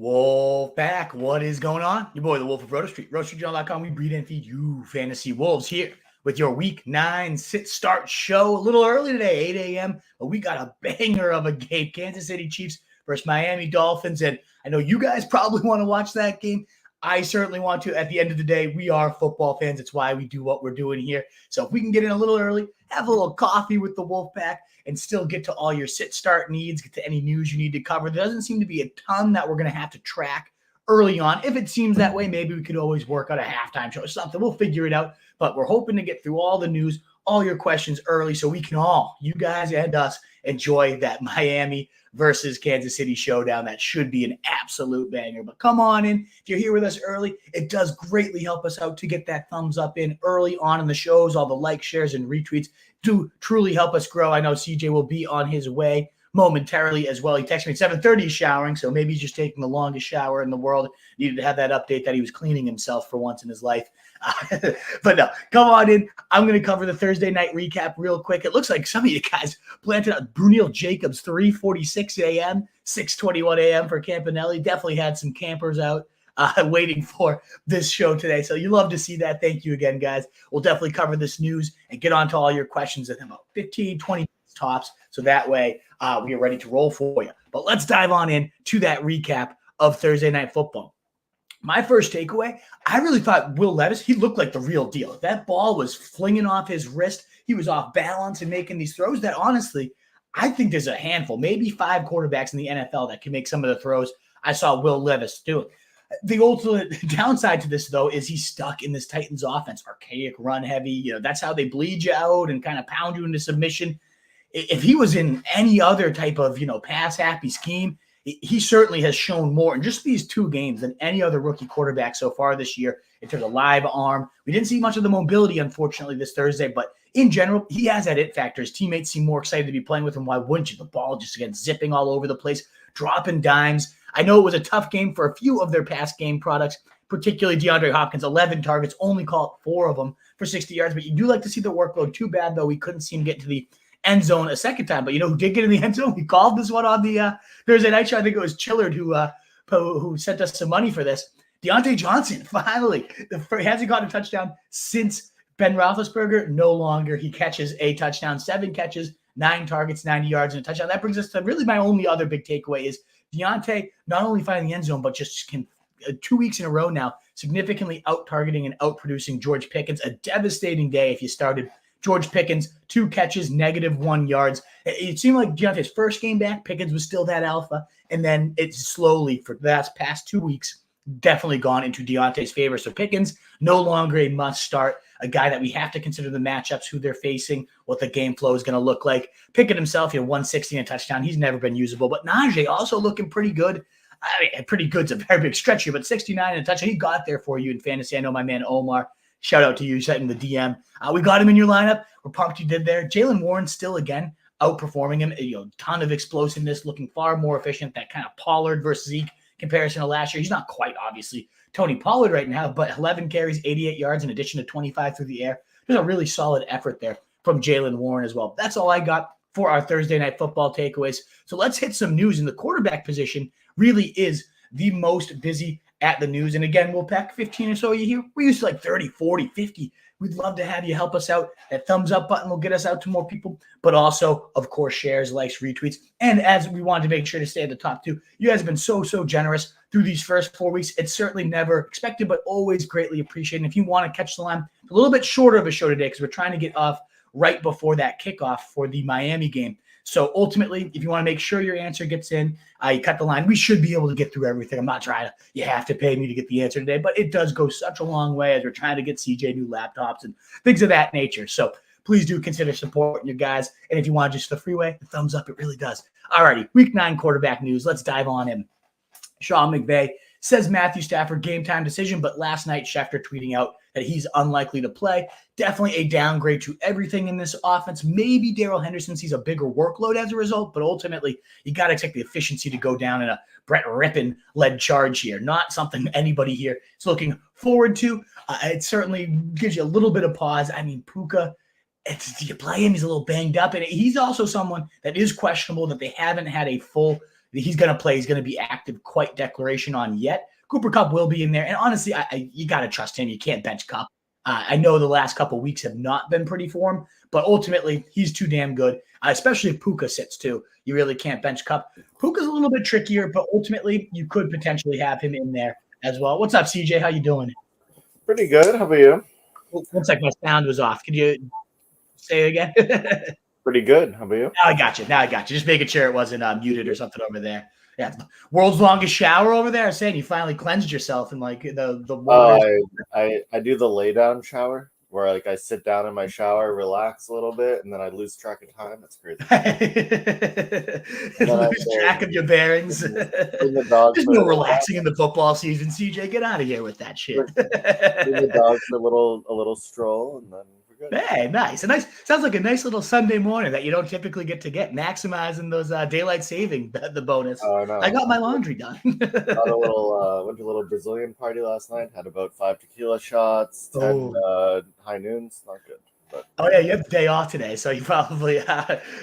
Wolf back. What is going on? Your boy, the Wolf of Roto Street. RotoStreetJournal.com. We breed and feed you fantasy wolves here with your Week 9 sit-start show. A little early today, 8 a.m., but we got a banger of a game. Kansas City Chiefs versus Miami Dolphins, and I know you guys probably want to watch that game. I certainly want to. At the end of the day, we are football fans. It's why we do what we're doing here. So if we can get in a little early, have a little coffee with the Wolf Pack, and still get to all your sit-start needs, get to any news you need to cover. There doesn't seem to be a ton that we're going to have to track early on. If it seems that way, maybe we could always work out a halftime show or something. We'll figure it out. But we're hoping to get through all the news, all your questions early so we can all, you guys and us, enjoy that Miami versus Kansas City showdown. That should be an absolute banger. But come on in. If you're here with us early, it does greatly help us out to get that thumbs up in early on in the shows. All the likes, shares, and retweets do truly help us grow. I know CJ will be on his way momentarily as well. He texted me at 7:30 he's showering, so maybe he's just taking the longest shower in the world. Needed to have that update that he was cleaning himself for once in his life. But no, come on in. I'm going to cover the Thursday night recap real quick. It looks like some of you guys planted out Brunil Jacobs, 3:46 a.m., 6:21 a.m. for Campanelli. Definitely had some campers out waiting for this show today. So you love to see that. Thank you again, guys. We'll definitely cover this news and get on to all your questions in about 15, 20 minutes tops. So that way we are ready to roll for you. But let's dive on in to that recap of Thursday Night Football. My first takeaway, I really thought Will Levis, he looked like the real deal. That ball was flinging off his wrist. He was off balance and making these throws that honestly, I think there's a handful, maybe 5 quarterbacks in the NFL that can make some of the throws I saw Will Levis doing. The ultimate downside to this, though, is he's stuck in this Titans offense, archaic, run heavy. You know, that's how they bleed you out and kind of pound you into submission. If he was in any other type of, pass happy scheme, he certainly has shown more in just these 2 games than any other rookie quarterback so far this year. In terms of live arm, we didn't see much of the mobility, unfortunately, this Thursday, but in general, he has that it factor. His teammates seem more excited to be playing with him. Why wouldn't you? The ball just again zipping all over the place, dropping dimes. I know it was a tough game for a few of their pass game products, particularly DeAndre Hopkins, 11 targets, only caught 4 of them for 60 yards. But you do like to see the workload. Too bad, though, we couldn't see him get to the end zone a second time. But you know who did get in the end zone? We called this one on the Thursday night show. I think it was Chillard who sent us some money for this. Deontay Johnson, finally. He hasn't gotten a touchdown since Ben Roethlisberger. No longer. He catches a touchdown, 7 catches, 9 targets, 90 yards, and a touchdown. That brings us to really my only other big takeaway is Deontay not only finding the end zone, but just can 2 weeks in a row now, significantly out-targeting and out-producing George Pickens. A devastating day if you started George Pickens, 2 catches, -1 yards. It seemed like Deontay's first game back, Pickens was still that alpha, and then it's slowly, for the past 2 weeks, definitely gone into Deontay's favor. So Pickens, no longer a must-start, a guy that we have to consider the matchups, who they're facing, what the game flow is going to look like. Pickett himself, 160 and a touchdown. He's never been usable. But Najee also looking pretty good. I mean, pretty good's a very big stretch here, but 69 and a touchdown. He got there for you in fantasy. I know my man Omar, shout out to you, sent him the DM. We got him in your lineup. We're pumped you did there. Jalen Warren still, again, outperforming him. Ton of explosiveness, looking far more efficient. That kind of Pollard versus Zeke comparison to last year. He's not quite, obviously, Tony Pollard right now, but 11 carries, 88 yards, in addition to 25 through the air. There's a really solid effort there from Jalen Warren as well. That's all I got for our Thursday Night Football takeaways. So let's hit some news. In the quarterback position really is the most busy at the news. And again, we'll pack 15 or so you here. We're used to like 30, 40, 50. We'd love to have you help us out. That thumbs up button will get us out to more people, but also, of course, shares, likes, retweets. And as we wanted to make sure to stay at the top too, you guys have been so generous through these first 4 weeks. It's certainly never expected, but always greatly appreciated. And if you want to catch the line, a little bit shorter of a show today because we're trying to get off right before that kickoff for the Miami game. So ultimately, if you want to make sure your answer gets in, you cut the line. We should be able to get through everything. I'm not trying to, you have to pay me to get the answer today, but it does go such a long way as we're trying to get CJ new laptops and things of that nature. So please do consider supporting you guys. And if you want just the freeway, the thumbs up, it really does. All righty, Week 9 quarterback news. Let's dive on in. Sean McVay says Matthew Stafford game time decision, but last night Schefter tweeting out that he's unlikely to play. Definitely a downgrade to everything in this offense. Maybe Darrell Henderson sees a bigger workload as a result, but ultimately you got to expect the efficiency to go down in a Brett Rippon-led charge here. Not something anybody here is looking forward to. It certainly gives you a little bit of pause. I mean, Puka, do you play him? He's a little banged up, and he's also someone that is questionable, that they haven't had a full he's going to play. He's going to be active, quite declaration on yet. Cooper Kupp will be in there. And honestly, you got to trust him. You can't bench Kupp. I know the last couple of weeks have not been pretty for him, but ultimately he's too damn good, especially if Puka sits too. You really can't bench Kupp. Puka's a little bit trickier, but ultimately you could potentially have him in there as well. What's up, CJ? How you doing? Pretty good. How about you? Looks like my sound was off. Could you say it again? Pretty good. How about you? Now I got you. Just making sure it wasn't muted or something over there. Yeah, world's longest shower over there. I'm saying you finally cleansed yourself in like the water. I do the lay down shower where like I sit down in my shower, relax a little bit, and then I lose track of time. That's crazy. Lose track of your bearings. There's no relaxing in the football season, CJ. Get out of here with that shit. The dogs for a little stroll, and then we're good. Hey, nice. Sounds like a nice little Sunday morning that you don't typically get to get. Maximizing those daylight saving the bonus. Oh, no. I got my laundry done. Went to a little Brazilian party last night. Had about 5 tequila shots, 10 high noons. Not good. But. Oh yeah, you have the day off today, so you probably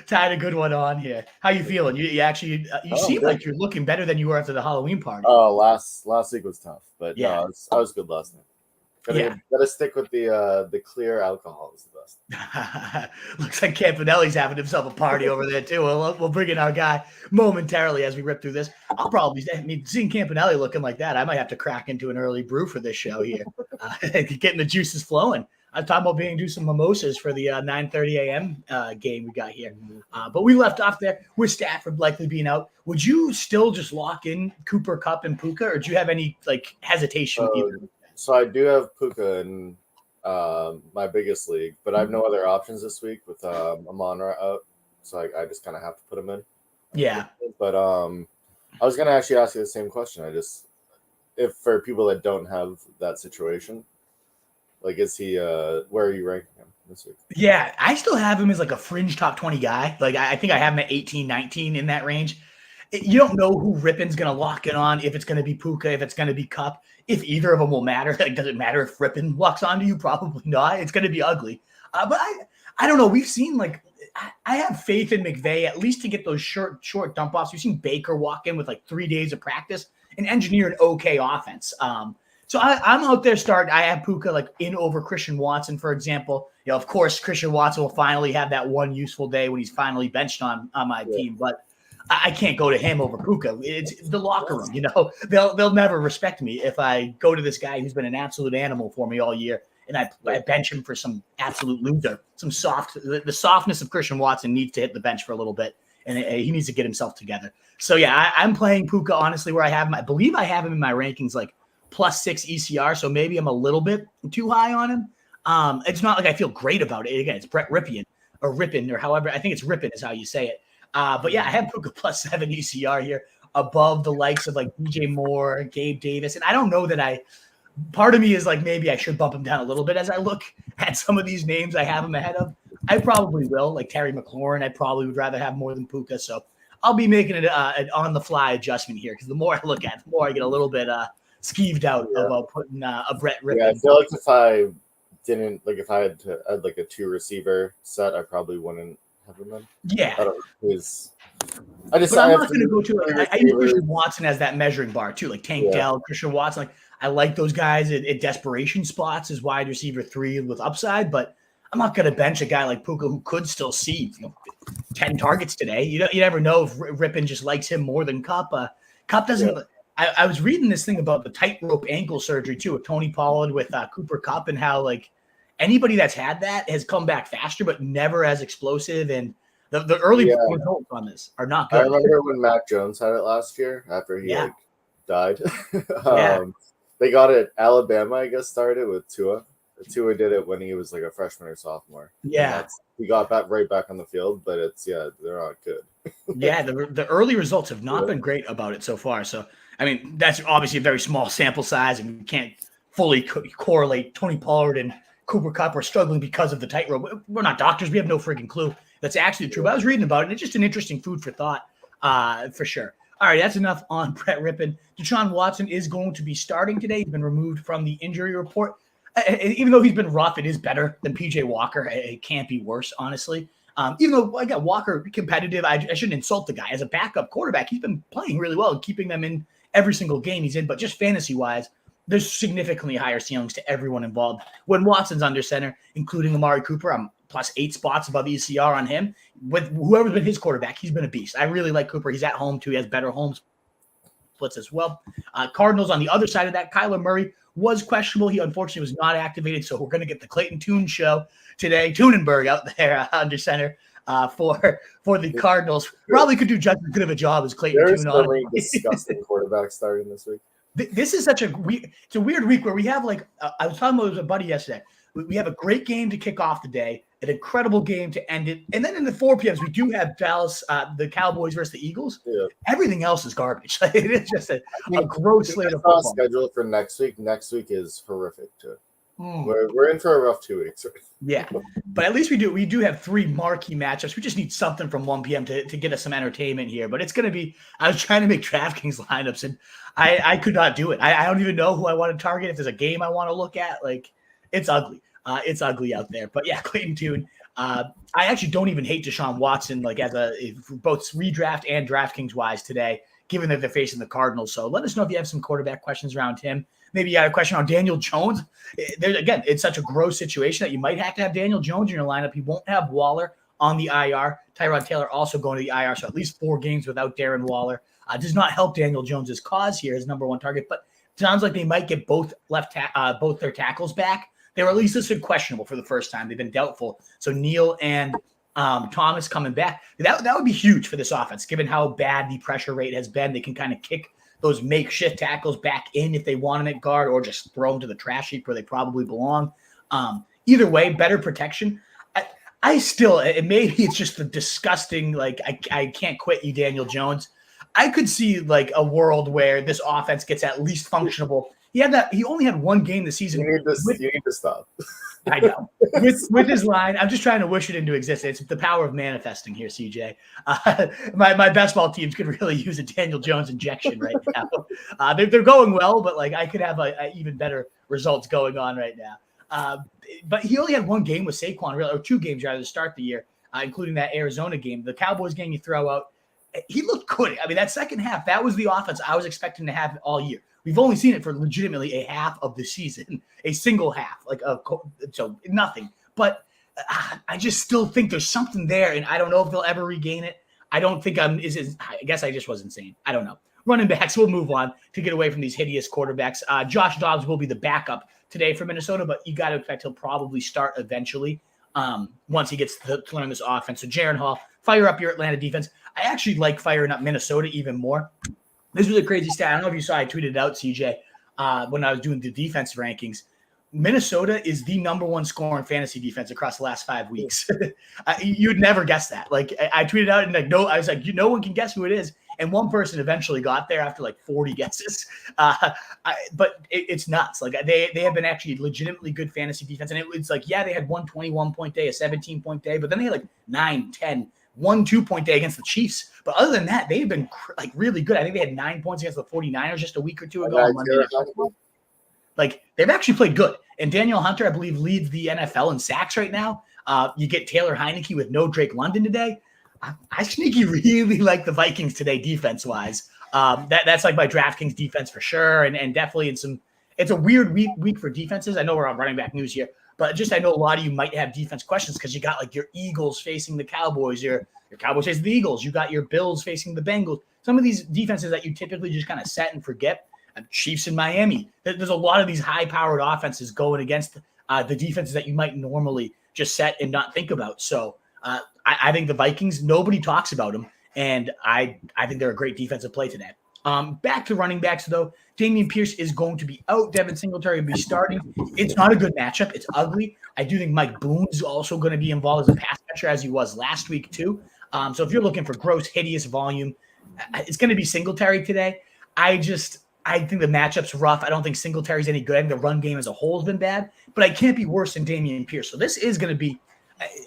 tied a good one on here. How you feeling? You actually seem like you're looking better than you were after the Halloween party. Oh, last week was tough, but yeah, no, I was good last night. Gotta stick with the clear alcohol is the best. Looks like Campanelli's having himself a party over there too. We'll bring in our guy momentarily as we rip through this. I'll probably seeing Campanelli looking like that. I might have to crack into an early brew for this show here, getting the juices flowing. I'm talking about do some mimosas for the 9:30 a.m. Game we got here. But we left off there with Stafford likely being out. Would you still just lock in Cooper Kupp and Puka, or do you have any hesitation with either? So I do have Puka in my biggest league, but I have no other options this week with Amon-Ra out, so I just kind of have to put him in. Yeah. But I was going to actually ask you the same question. If for people that don't have that situation, is he where are you ranking him this week? Yeah, I still have him as a fringe top 20 guy. I think I have him at 18, 19 in that range. You don't know who Rippon's going to lock in on, if it's going to be Puka, if it's going to be Kupp, if either of them will matter. Does it matter if Rippon locks onto you? Probably not. It's going to be ugly. But I don't know. We've seen I have faith in McVay at least to get those short dump offs. We've seen Baker walk in with 3 days of practice and engineer an okay offense. So I'm out there starting. I have Puka in over Christian Watson, for example. Of course, Christian Watson will finally have that one useful day when he's finally benched on my team. But I can't go to him over Puka. It's the locker room. They'll never respect me if I go to this guy who's been an absolute animal for me all year and I bench him for some absolute loser. The softness of Christian Watson needs to hit the bench for a little bit, and he needs to get himself together. So yeah, I'm playing Puka honestly where I have him. I believe I have him in my rankings +6 ECR, so maybe I'm a little bit too high on him. It's not I feel great about it. Again, it's Brett Ripien or however, I think it's Rippon is how you say it. But yeah, I have Puka +7 ECR here above the likes of DJ Moore, Gabe Davis. And I don't know that part of me is maybe I should bump him down a little bit as I look at some of these names I have him ahead of. I probably will, Terry McLaurin. I probably would rather have more than Puka. So I'll be making an on-the-fly adjustment here because the more I look at it, the more I get a little bit skeeved out about putting a Brett Rippon. Yeah, I feel if I didn't, if I had to add a 2-receiver set, I probably wouldn't have him in. Yeah. I don't know. I'm not going to go to I use Christian Watson as that measuring bar too, Tank Dell, Christian Watson. I like those guys at desperation spots as wide receiver 3 with upside, but I'm not going to bench a guy like Puka who could still see 10 targets today. You never know if Rippon just likes him more than Kupp. Kupp doesn't. Yeah. I was reading this thing about the tightrope ankle surgery too with Tony Pollard with Cooper Kupp and how anybody that's had that has come back faster, but never as explosive. And the early results on this are not good. I remember when Mac Jones had it last year after he died. They got it. Alabama, I guess, started with Tua. Tua did it when he was a freshman or sophomore. Yeah. He got right back on the field, but they're not good. Yeah, the early results have not been great about it so far. So, I mean, that's obviously a very small sample size, and we can't fully correlate Tony Pollard and Cooper Kupp are struggling because of the tightrope. We're not doctors. We have no freaking clue. That's actually true. But I was reading about it, and it's just an interesting food for thought for sure. All right, that's enough on Brett Rippon. Deshaun Watson is going to be starting today. He's been removed from the injury report. Even though he's been rough, it is better than P.J. Walker. It can't be worse, honestly. Even though I got Walker competitive, I shouldn't insult the guy. As a backup quarterback, he's been playing really well and keeping them in every single game he's in. But just fantasy-wise, there's significantly higher ceilings to everyone involved. When Watson's under center, including Amari Cooper, I'm plus 8 spots above ECR on him. With whoever's been his quarterback, he's been a beast. I really like Cooper. He's at home, too. He has better home splits as well. Cardinals on the other side of that, Kyler Murray was questionable. He unfortunately was not activated, so we're going to get the Clayton Tune show today. Tunenberg out there under center for the Cardinals. Probably could do just as good of a job as Clayton Tune. There's so many disgusting quarterbacks starting this week. This is such it's a weird week where we have I was talking with a buddy yesterday. We have a great game to kick off the day, an incredible game to end it. And then in the 4 p.m.s, we do have Dallas, the Cowboys versus the Eagles. Yeah. Everything else is garbage. It is just a gross slate of football. Schedule for next week. Next week is horrific too. We're in for a rough 2 weeks. Yeah, but at least we do have 3 marquee matchups. We just need something from 1 p.m. to get us some entertainment here. But it's going to be – I was trying to make DraftKings lineups, and I could not do it. I don't even know who I want to target. If there's a game I want to look at, it's ugly. It's ugly out there. But, yeah, Clayton Tune. I actually don't even hate Deshaun Watson, both redraft and DraftKings-wise today, given that they're facing the Cardinals. So let us know if you have some quarterback questions around him. Maybe you got a question on Daniel Jones. Again, it's such a gross situation that you might have to have Daniel Jones in your lineup. You won't have Waller on the IR. Tyrod Taylor also going to the IR, so at least 4 games without Darren Waller. Does not help Daniel Jones's cause here, his number 1 target, but sounds like they might get both their tackles back. They were at least listed questionable for the first time. They've been doubtful. So Neal and Thomas coming back. That would be huge for this offense, given how bad the pressure rate has been. They can kind of kick those makeshift tackles back in if they want them at guard, or just throw them to the trash heap where they probably belong. Either way, better protection. I still, and maybe it's just the disgusting, I can't quit you, Daniel Jones. I could see a world where this offense gets at least functionable. He only had 1 game this season. You need to stop. I know. With his line, I'm just trying to wish it into existence. It's the power of manifesting here, CJ. My best ball teams could really use a Daniel Jones injection right now. They're going well, but I could have even better results going on right now. But he only had 1 game with Saquon, really, or 2 games rather, to start the year, including that Arizona game. The Cowboys game you throw out, he looked good. I mean, that second half, that was the offense I was expecting to have all year. We've only seen it for legitimately a half of the season, a single half, so nothing. But I just still think there's something there, and I don't know if they'll ever regain it. I don't think I guess I just was insane. I don't know. Running backs, we'll move on to get away from these hideous quarterbacks. Josh Dobbs will be the backup today for Minnesota, but you got to expect he'll probably start eventually once he gets to learn this offense. So Jaron Hall, fire up your Atlanta defense. I actually like firing up Minnesota even more. This was a crazy stat. I don't know if you saw, I tweeted it out, CJ, when I was doing the defensive rankings. Minnesota is the number 1 scorer in fantasy defense across the last 5 weeks. You'd never guess that. I tweeted out and I was like, no one can guess who it is. And one person eventually got there after 40 guesses. But it's nuts. They have been actually legitimately good fantasy defense. And it's they had 1 21-point day, a 17-point day, but then they had 9, 10, 1 2-point day against the Chiefs. But other than that, they've been really good. I think they had 9 points against the 49ers just a week or 2 ago. On Monday. They've actually played good. And Daniel Hunter, I believe, leads the NFL in sacks right now. You get Taylor Heineke with no Drake London today. I sneaky really like the Vikings today defense-wise. That's my DraftKings defense for sure. And definitely it's a weird week for defenses. I know we're on running back news here. But just I know a lot of you might have defense questions because you got your Eagles facing the Cowboys, your Cowboys facing the Eagles, you got your Bills facing the Bengals. Some of these defenses that you typically just kind of set and forget. Chiefs in Miami. There's a lot of these high-powered offenses going against the defenses that you might normally just set and not think about. So I think the Vikings, nobody talks about them, and I think they're a great defensive play today. Back to running backs, though. Dameon Pierce is going to be out. Devin Singletary will be starting. It's not a good matchup. It's ugly. I do think Mike Boone's also going to be involved as a pass catcher, as he was last week, too. So if you're looking for gross, hideous volume, it's going to be Singletary today. I think the matchup's rough. I don't think Singletary's any good. I think the run game as a whole has been bad, but I can't be worse than Dameon Pierce. So this is going to be,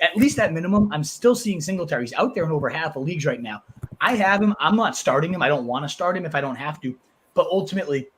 at least at minimum, I'm still seeing Singletary. He's out there in over half the leagues right now. I have him. I'm not starting him. I don't want to start him if I don't have to. But ultimately,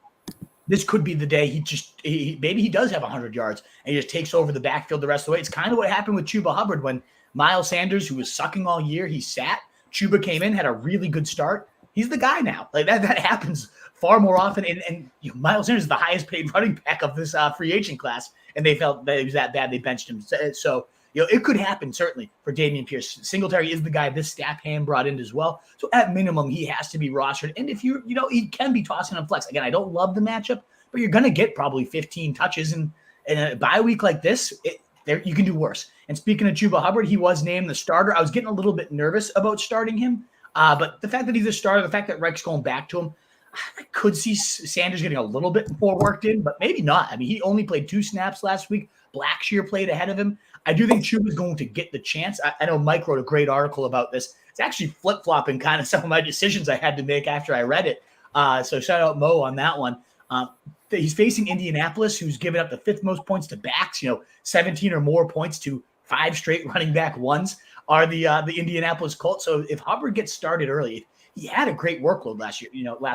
this could be the day maybe he does have 100 yards and he just takes over the backfield the rest of the way. It's kind of what happened with Chuba Hubbard when Miles Sanders, who was sucking all year, he sat. Chuba came in, had a really good start. He's the guy now. Like that happens far more often. And Miles Sanders is the highest paid running back of this free agent class, and they felt that it was that bad they benched him. So it could happen certainly for Dameon Pierce. Singletary is the guy this staff hand brought in as well. So at minimum, he has to be rostered. And if he can be tossing on flex. Again, I don't love the matchup, but you're going to get probably 15 touches in a bye week like this. You can do worse. And speaking of Chuba Hubbard, he was named the starter. I was getting a little bit nervous about starting him. But the fact that he's a starter, the fact that Reich's going back to him, I could see Sanders getting a little bit more worked in, but maybe not. I mean, he only played 2 snaps last week. Blackshear played ahead of him. I do think Chuba's going to get the chance. I know Mike wrote a great article about this. It's actually flip-flopping kind of some of my decisions I had to make after I read it. So shout out Mo on that one. He's facing Indianapolis, who's given up the 5th most points to backs. 17 or more points to 5 straight running back ones are the Indianapolis Colts. So if Hubbard gets started early, he had a great workload last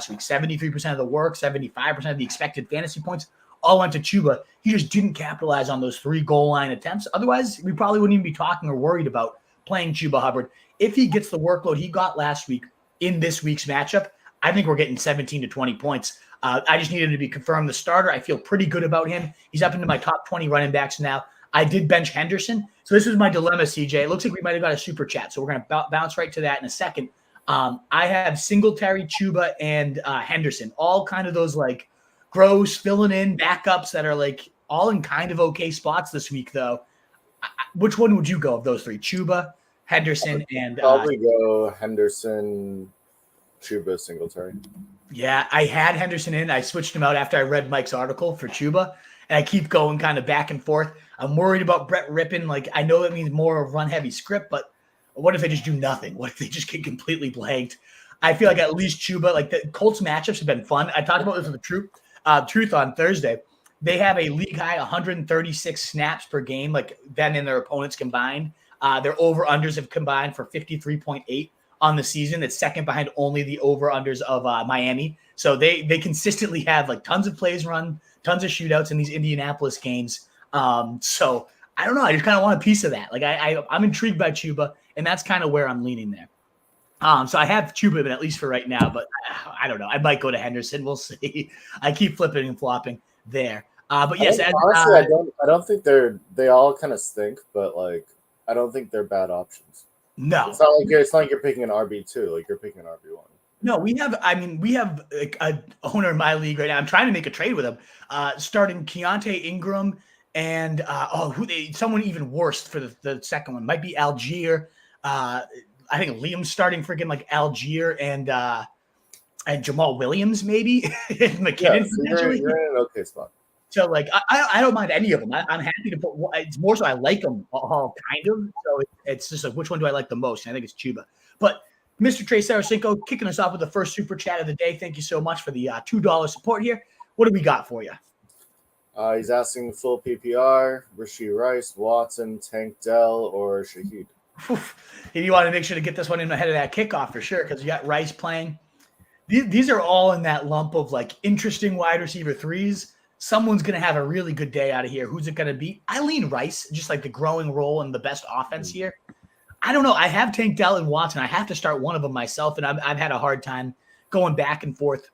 week, 73% of the work, 75% of the expected fantasy points all went to Chuba. He just didn't capitalize on those 3 goal line attempts. Otherwise, we probably wouldn't even be talking or worried about playing Chuba Hubbard. If he gets the workload he got last week in this week's matchup, I think we're getting 17 to 20 points. I just needed to be confirmed the starter. I feel pretty good about him. He's up into my top 20 running backs now. I did bench Henderson. So this was my dilemma, CJ. It looks like we might have got a super chat. So we're going to bounce right to that in a second. I have Singletary, Chuba, and Henderson, all kind of those like gross filling in backups that are like all in kind of okay spots this week, though. Which one would you go of those 3? Chuba, Henderson, and probably go Henderson, Chuba, Singletary. Yeah, I had Henderson in. I switched him out after I read Mike's article for Chuba, and I keep going kind of back and forth. I'm worried about Brett Rippon. Like, I know that means more of run-heavy script, but what if they just do nothing? What if they just get completely blanked? I feel like at least Chuba, like the Colts matchups have been fun. I talked about this with the Truth on Thursday. They have a league high 136 snaps per game, like them and their opponents combined. Their over-unders have combined for 53.8 on the season. It's second behind only the over-unders of Miami. So they consistently have like tons of plays run, tons of shootouts in these Indianapolis games. So I don't know. I just kind of want a piece of that. Like I'm intrigued by Chuba, and that's kind of where I'm leaning there. So I have Chuba, but at least for right now, but I don't know. I might go to Henderson. We'll see. I keep flipping and flopping there. But yes, honestly, I don't think they all kind of stink, but like I don't think they're bad options. No, it's not like you're picking an RB2, like you're picking an RB1. No, we have like a owner in my league right now. I'm trying to make a trade with him, starting Keontae Ingram and someone even worse for the second one might be Algier. I think Liam's starting freaking like Algier and Jamal Williams maybe McKinnon. Yeah, so you're in an okay spot. So like I don't mind any of them. I'm happy to put. It's more so I like them all kind of. So it's just like which one do I like the most? And I think it's Chuba. But Mr. Trey Sarasenko kicking us off with the first super chat of the day. Thank you so much for the $2 support here. What do we got for you? He's asking full PPR: Rashee Rice, Watson, Tank Dell, or Shaheed. You want to make sure to get this one in ahead of that kickoff for sure because you got Rice playing. These are all in that lump of like interesting wide receiver threes. Someone's going to have a really good day out of here. Who's it going to be? I lean Rice, just like the growing role and the best offense here. I don't know. I have Tank Dell and Watson. I have to start one of them myself, and I've had a hard time going back and forth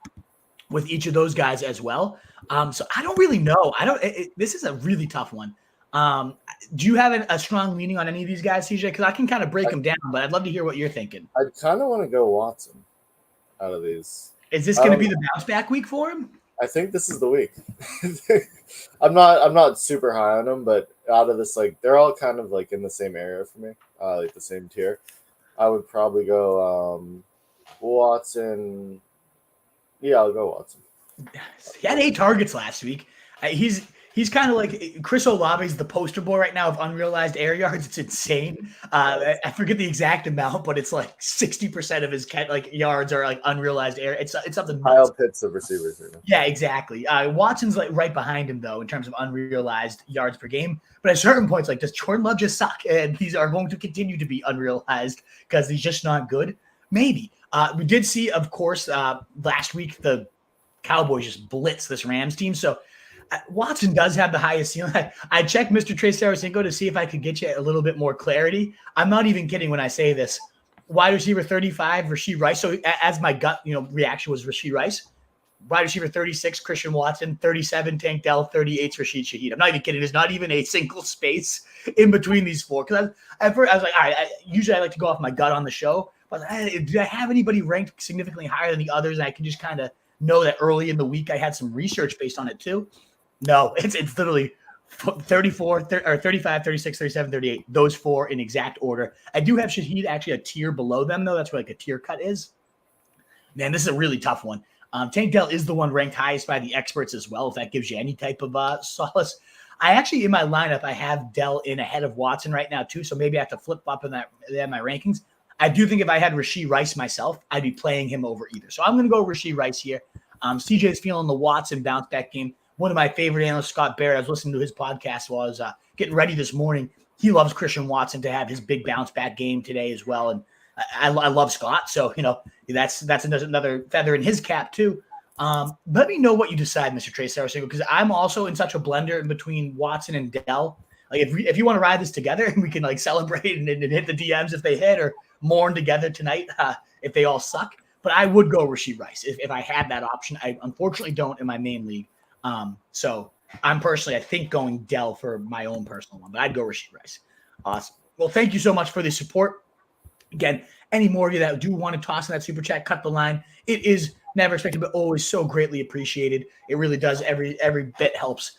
with each of those guys as well. So I don't really know. This is a really tough one. Do you have a strong leaning on any of these guys, CJ? Because I can kind of break them down, but I'd love to hear what you're thinking. I kind of want to go Watson out of these. Is this going to be the bounce back week for him? I think this is the week. I'm not super high on them, but out of this, like they're all kind of like in the same area for me, like the same tier. I would probably go Watson. Yeah, I'll go Watson. He had 8 targets last week. He's kind of like Chris Olave's the poster boy right now of unrealized air yards. It's insane. I forget the exact amount, but it's like 60% of his yards are like unrealized air. It's something. Kyle Pitts of receivers. Right now. Yeah, exactly. Watson's like right behind him though in terms of unrealized yards per game. But at certain points, like does Jordan Love just suck? And these are going to continue to be unrealized because he's just not good. Maybe. We did see, of course, last week the Cowboys just blitz this Rams team. So Watson does have the highest ceiling. I checked Mr. Trey Saracinko to see if I could get you a little bit more clarity. I'm not even kidding when I say this. Wide receiver 35, Rashee Rice. So as my gut, reaction was Rashee Rice. Wide receiver 36, Christian Watson. 37, Tank Dell. 38, Rashid Shaheed. I'm not even kidding. There's not even a single space in between these four. Because I was like, all right, usually I like to go off my gut on the show. But do I have anybody ranked significantly higher than the others? And I can just kind of know that early in the week I had some research based on it too. No, it's literally 34, 35, 36, 37, 38. Those four in exact order. I do have Shaheed actually a tier below them, though. That's where like a tier cut is. Man, this is a really tough one. Tank Dell is the one ranked highest by the experts as well, if that gives you any type of solace. I actually, in my lineup, I have Dell in ahead of Watson right now, too, so maybe I have to flip-flop in my rankings. I do think if I had Rashee Rice myself, I'd be playing him over either. So I'm going to go Rashee Rice here. CJ's feeling the Watson bounce-back game. One of my favorite analysts, Scott Barrett, I was listening to his podcast while I was getting ready this morning. He loves Christian Watson to have his big bounce-back game today as well, and I love Scott, so that's another feather in his cap too. Let me know what you decide, Mr. Trey Saracinko, because I'm also in such a blender in between Watson and Dell. Like if you want to ride this together, and we can like celebrate and hit the DMs if they hit, or mourn together tonight if they all suck. But I would go Rashee Rice if I had that option. I unfortunately don't in my main league. So I'm personally, I think, going Dell for my own personal one, but I'd go Rashee Rice. Awesome. Well, thank you so much for the support. Again, any more of you that do want to toss in that super chat, cut the line. It is never expected, but always so greatly appreciated. It really does. Every bit helps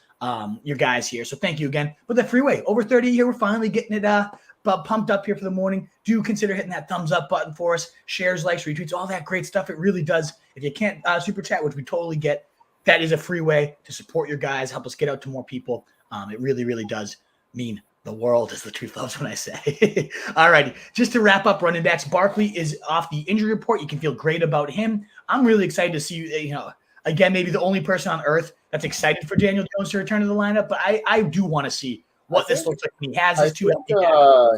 your guys here. So thank you again. But the freeway, over 30 here, we're finally getting it pumped up here for the morning. Do consider hitting that thumbs up button for us. Shares, likes, retweets, all that great stuff. It really does. If you can't super chat, which we totally get, that is a free way to support your guys, help us get out to more people. It really, really does mean the world, as the truth loves when I say. All righty. Just to wrap up running backs, Barkley is off the injury report. You can feel great about him. I'm really excited to see, again, maybe the only person on earth that's excited for Daniel Jones to return to the lineup, but I do want to see what this looks like when he has his two empty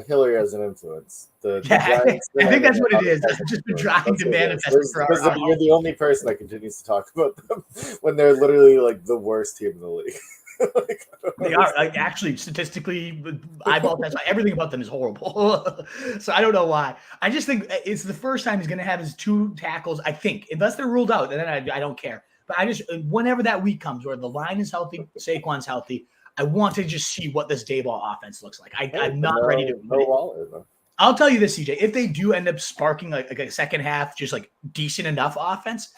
Hillary has an influence. I think that's what it is. I've just been trying to manifest it for our You're the only person that continues to talk about them when they're literally like the worst team in the league. They are actually statistically eyeball test. Everything about them is horrible. So I don't know why. I just think it's the first time he's going to have his two tackles. I think unless they're ruled out, and then I don't care. But I just whenever that week comes where the line is healthy, Saquon's healthy, I want to just see what this Dayball offense looks like. I'm not ready to. I'll tell you this, CJ. If they do end up sparking like a second half, just like decent enough offense.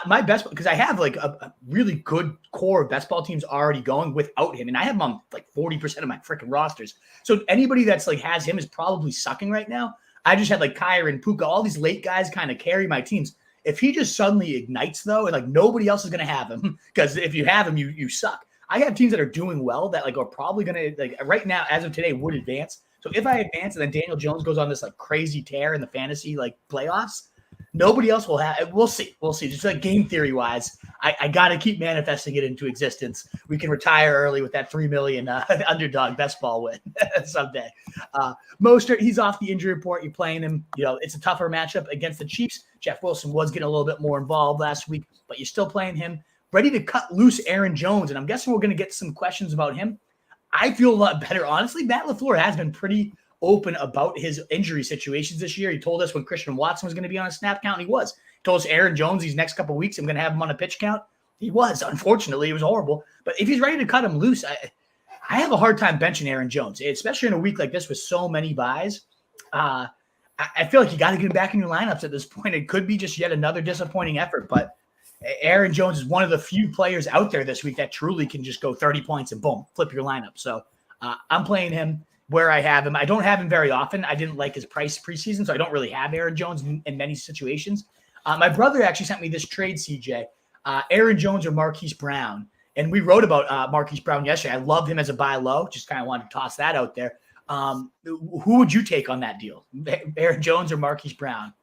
My best, because I have like a really good core of best ball teams already going without him, and I have him on like 40% of my freaking rosters. So anybody that's like has him is probably sucking right now. I just had like Kyron, Puka, all these late guys kind of carry my teams. If he just suddenly ignites though, and like nobody else is gonna have him, because if you have him, you suck. I have teams that are doing well that like are probably gonna like right now as of today would advance. So if I advance and then Daniel Jones goes on this like crazy tear in the fantasy like playoffs. Nobody else will have. We'll see. Just like game theory wise, I got to keep manifesting it into existence. We can retire early with that 3 million underdog best ball win someday. Mostert, he's off the injury report. You're playing him. It's a tougher matchup against the Chiefs. Jeff Wilson was getting a little bit more involved last week, but you're still playing him. Ready to cut loose Aaron Jones, and I'm guessing we're going to get some questions about him. I feel a lot better, honestly. Matt LaFleur has been pretty open about his injury situations this year. He told us when Christian Watson was going to be on a snap count, and he was. He told us Aaron Jones these next couple of weeks, I'm going to have him on a pitch count. He was. Unfortunately, it was horrible. But if he's ready to cut him loose, I have a hard time benching Aaron Jones, especially in a week like this with so many buys. I feel like you got to get him back in your lineups at this point. It could be just yet another disappointing effort, but Aaron Jones is one of the few players out there this week that truly can just go 30 points and boom, flip your lineup. So I'm playing him where I have him. I don't have him very often. I didn't like his price preseason, so I don't really have Aaron Jones in many situations. My brother actually sent me this trade, CJ, Aaron Jones or Marquise Brown. And we wrote about Marquise Brown yesterday. I love him as a buy low. Just kind of wanted to toss that out there. Who would you take on that deal? Aaron Jones or Marquise Brown?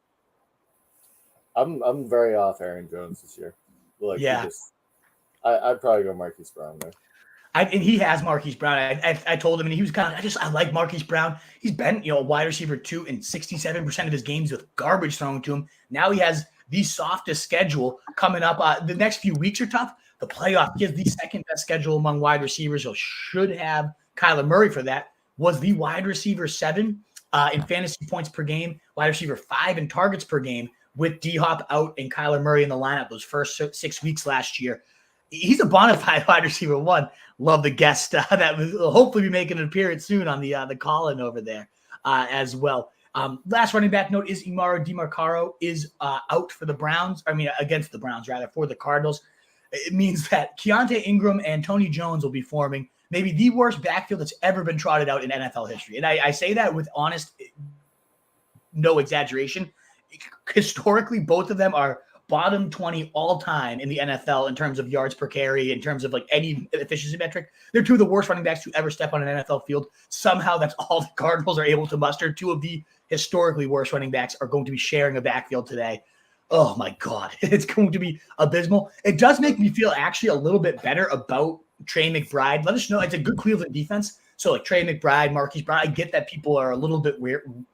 I'm very off Aaron Jones this year. Like, yeah. I'd probably go Marquise Brown there. And he has Marquise Brown. I told him, and he was kind of, I like Marquise Brown. He's been, a wide receiver 2 in 67% of his games with garbage thrown to him. Now he has the softest schedule coming up. The next few weeks are tough. The playoff gives the second best schedule among wide receivers, so should have Kyler Murray for that. Was the wide receiver 7 in fantasy points per game, wide receiver 5 in targets per game, with D-Hop out and Kyler Murray in the lineup those first 6 weeks last year. He's a bona fide wide receiver 1. Love the guest that will hopefully be making an appearance soon on the call-in over there as well. Last running back note is Imaro DiMarcaro is out for the Browns. Against the Browns, rather, for the Cardinals. It means that Keontae Ingram and Tony Jones will be forming maybe the worst backfield that's ever been trotted out in NFL history. And I say that with honest, no exaggeration. Historically, both of them are bottom 20 all time in the NFL in terms of yards per carry, in terms of like any efficiency metric. They're 2 of the worst running backs to ever step on an NFL field. Somehow that's all the Cardinals are able to muster. 2 of the historically worst running backs are going to be sharing a backfield today. Oh my God, it's going to be abysmal. It does make me feel actually a little bit better about Trey McBride. Let us know. It's a good Cleveland defense. So like Trey McBride, Marquise Brown, I get that people are a little bit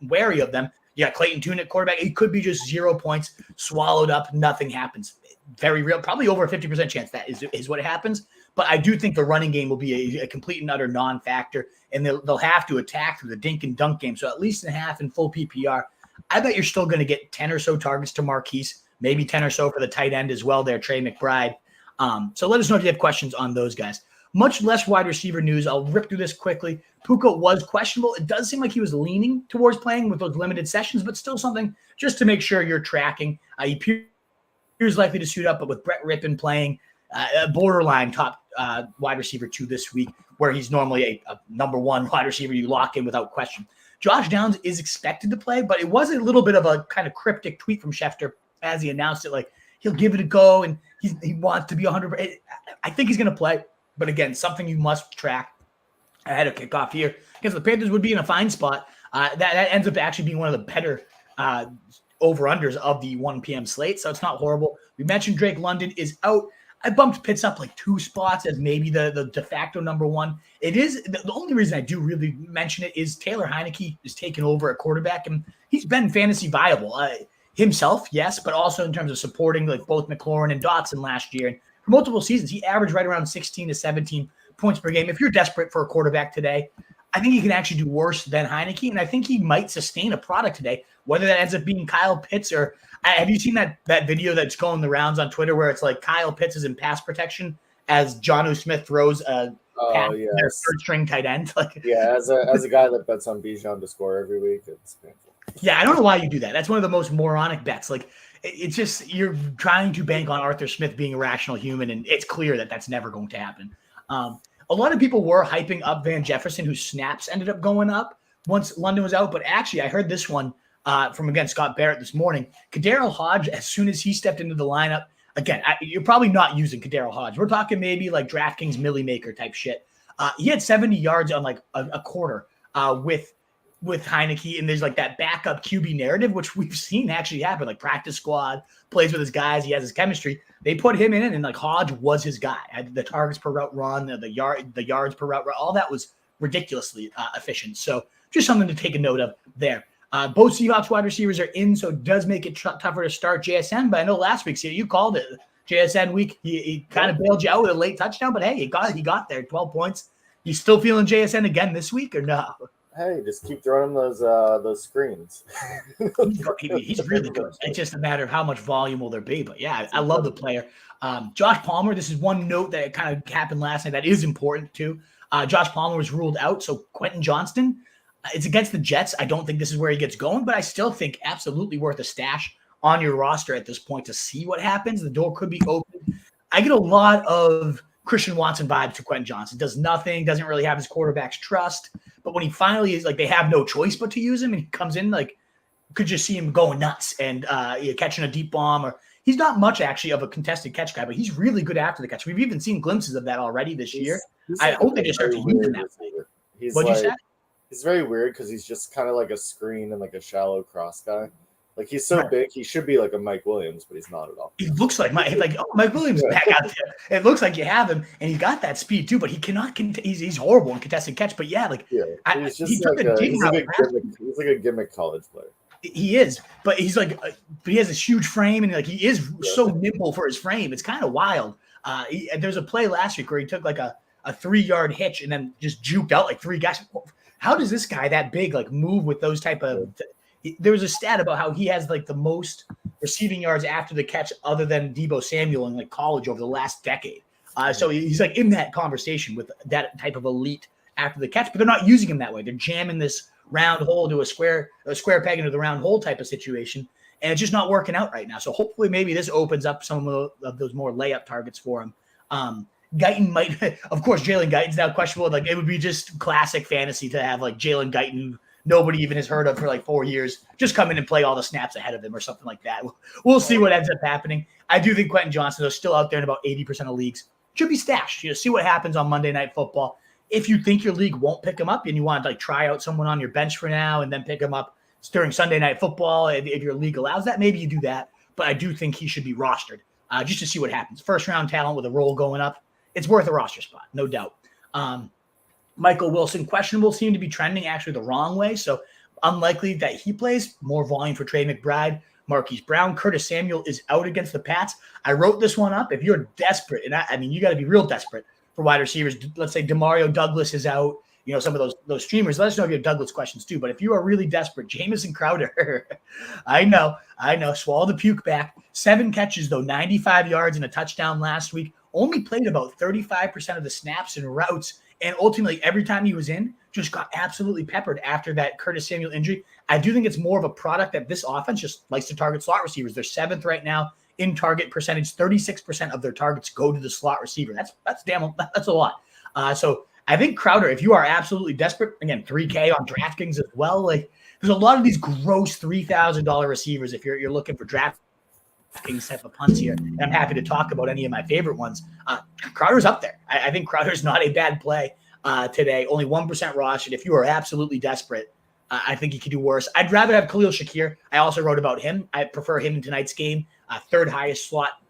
wary of them. You got Clayton Tune at quarterback. It could be just 0 points, swallowed up, nothing happens. Very real, probably over a 50% chance that is what happens. But I do think the running game will be a complete and utter non-factor, and they'll have to attack through the dink and dunk game. So at least in half in full PPR, I bet you're still going to get 10 or so targets to Marquise, maybe 10 or so for the tight end as well there, Trey McBride. So let us know if you have questions on those guys. Much less wide receiver news. I'll rip through this quickly. Puka was questionable. It does seem like he was leaning towards playing with those limited sessions, but still something just to make sure you're tracking. He appears likely to suit up, but with Brett Rippon playing borderline top wide receiver 2 this week, where he's normally a number 1 wide receiver you lock in without question. Josh Downs is expected to play, but it was a little bit of a kind of cryptic tweet from Schefter as he announced it, like he'll give it a go and he wants to be 100%. I think he's going to play, but again, something you must track ahead of kickoff here because the Panthers would be in a fine spot. That ends up actually being one of the better over-unders of the 1 p.m. slate, so it's not horrible. We mentioned Drake London is out. I bumped Pitts up like 2 spots as maybe the de facto number 1. It is the only reason I do really mention it is Taylor Heineke is taking over at quarterback, and he's been fantasy viable himself, yes, but also in terms of supporting like both McLaurin and Dotson last year. And for multiple seasons, he averaged right around 16 to 17 points per game. If you're desperate for a quarterback today, I think he can actually do worse than Heineke, and I think he might sustain a product today, whether that ends up being Kyle Pitts or have you seen that video that's going the rounds on Twitter where it's like Kyle Pitts is in pass protection as Jonnu Smith throws a pass to their third-string tight end? As a guy that bets on Bijan to score every week, it's painful. Yeah, I don't know why you do that. That's one of the most moronic bets. Like, it's just you're trying to bank on Arthur Smith being a rational human, and it's clear that that's never going to happen. A lot of people were hyping up Van Jefferson, whose snaps ended up going up once London was out. But actually, I heard this one from, again, Scott Barrett this morning. Kadarius Hodge, as soon as he stepped into the lineup, again, you're probably not using Kadarius Hodge. We're talking maybe like DraftKings Millie Maker type shit. He had 70 yards on like a quarter with Heineke, and there's like that backup QB narrative, which we've seen actually happen, like practice squad, plays with his guys, he has his chemistry. They put him in it, and like Hodge was his guy. The targets per route run, the yards per route run, all that was ridiculously efficient. So just something to take a note of there. Both Seahawks wide receivers are in, so it does make it tougher to start JSN, but I know last week's you called it JSN week. He kind of bailed you out with a late touchdown, but hey, he got there, 12 points. You still feeling JSN again this week or no? Hey, just keep throwing him those screens. He's really good. It's just a matter of how much volume will there be. But yeah, I love the player. Josh Palmer, this is one note that kind of happened last night that is important too. Josh Palmer was ruled out. So Quentin Johnston, it's against the Jets. I don't think this is where he gets going, but I still think absolutely worth a stash on your roster at this point to see what happens. The door could be open. I get a lot of Christian Watson vibes to Quentin Johnston. Does nothing, doesn't really have his quarterback's trust. But when he finally is like, they have no choice but to use him, and he comes in, like, could just see him going nuts and catching a deep bomb. Or he's not much actually of a contested catch guy, but he's really good after the catch. We've even seen glimpses of that already this year. I hope they just start to use him that way. What'd you say? He's very weird because he's just kind of like a screen and like a shallow cross guy. Like, he's so big, he should be like a Mike Williams, but he's not at all. He looks like Mike Williams back out there. It looks like you have him, and he's got that speed too, but he cannot. He's horrible in contested catch. But yeah, he's just like a gimmick college player. He is, but he's like, but he has this huge frame, and like he is so nimble for his frame. It's kind of wild. There's a play last week where he took like a 3-yard hitch and then just juked out like 3 guys. How does this guy that big like move with those type of? There was a stat about how he has like the most receiving yards after the catch, other than Deebo Samuel in like college over the last decade. So he's like in that conversation with that type of elite after the catch, but they're not using him that way. They're jamming this round hole to a square peg into the round hole type of situation, and it's just not working out right now. So hopefully maybe this opens up some of those more layup targets for him. Guyton might, of course, Jalen Guyton's now questionable. Like it would be just classic fantasy to have like Jalen Guyton, nobody even has heard of for like 4 years, just come in and play all the snaps ahead of him or something like that. We'll see what ends up happening. I do think Quentin Johnson is still out there in about 80% of leagues. Should be stashed. See what happens on Monday Night Football. If you think your league won't pick him up and you want to like try out someone on your bench for now and then pick him up during Sunday Night Football, if your league allows that, maybe you do that. But I do think he should be rostered just to see what happens. First round talent with a role going up, it's worth a roster spot, no doubt. Michael Wilson, questionable, seemed to be trending actually the wrong way. So unlikely that he plays. More volume for Trey McBride. Marquise Brown, Curtis Samuel is out against the Pats. I wrote this one up. If you're desperate, and I mean, you got to be real desperate for wide receivers. Let's say Demario Douglas is out. Some of those streamers. Let us know if you have Douglas questions too. But if you are really desperate, Jamison Crowder, I know, swallow the puke back. 7 catches though, 95 yards and a touchdown last week. Only played about 35% of the snaps and routes, and ultimately every time he was in, just got absolutely peppered after that Curtis Samuel injury. I do think it's more of a product that this offense just likes to target slot receivers. They're 7th right now in target percentage. 36% of their targets go to the slot receiver. That's a lot. So I think Crowder, if you are absolutely desperate, again, $3K on DraftKings as well. Like there's a lot of these gross $3,000 receivers if you're looking for DraftKings type of punts here. And I'm happy to talk about any of my favorite ones. Crowder's up there. I think Crowder's not a bad play today. Only 1% rostered. If you are absolutely desperate, I think he could do worse. I'd rather have Khalil Shakir. I also wrote about him. I prefer him in tonight's game. 3rd highest slot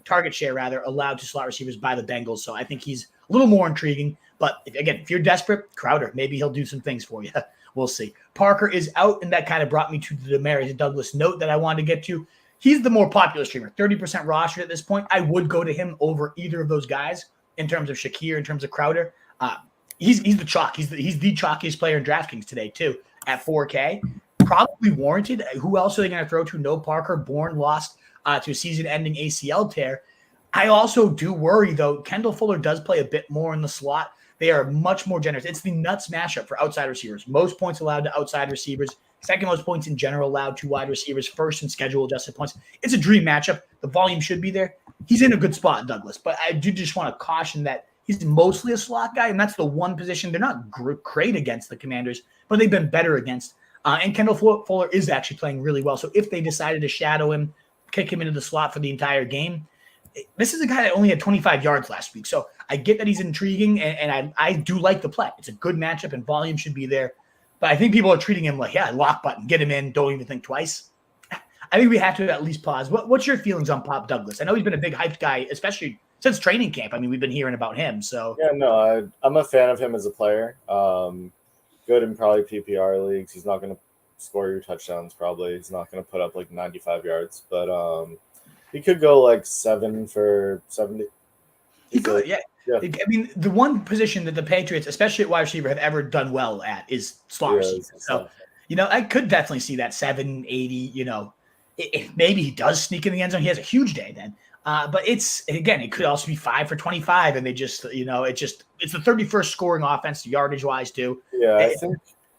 target share rather, allowed to slot receivers by the Bengals. So I think he's a little more intriguing. But if you're desperate, Crowder, maybe he'll do some things for you. We'll see. Parker is out, and that kind of brought me to the Demario Douglas note that I wanted to get to. He's the more popular streamer, 30% rostered at this point. I would go to him over either of those guys in terms of Shakir, in terms of Crowder. He's the chalk. He's the chalkiest player in DraftKings today too at 4K. Probably warranted. Who else are they going to throw to? No Parker. Bourne lost to a season-ending ACL tear. I also do worry, though. Kendall Fuller does play a bit more in the slot. They are much more generous. It's the nuts mashup for outside receivers. Most points allowed to outside receivers. Second most points in general allowed to wide receivers. First in schedule-adjusted points. It's a dream matchup. The volume should be there. He's in a good spot, Douglas. But I do just want to caution that he's mostly a slot guy, and that's the one position they're not great against the Commanders, but they've been better against. And Kendall Fuller is actually playing really well. So if they decided to shadow him, kick him into the slot for the entire game, this is a guy that only had 25 yards last week. So I get that he's intriguing, and I do like the play. It's a good matchup, and volume should be there. But I think people are treating him like, lock button, get him in, don't even think twice. I think we have to at least pause. What's your feelings on Pop Douglas? I know he's been a big hyped guy, especially since training camp. I mean, we've been hearing about him. So yeah, no, I'm a fan of him as a player. Good in probably PPR leagues. He's not going to score your touchdowns. Probably he's not going to put up like 95 yards, but he could go like 7 for 70. He could, yeah. I mean, the one position that the Patriots, especially at wide receiver, have ever done well at is slot receiver. So, I could definitely see that 780. If maybe he does sneak in the end zone, he has a huge day then. But it could also be 5 for 25, and they just, it's the 31st scoring offense, yardage wise too. Yeah,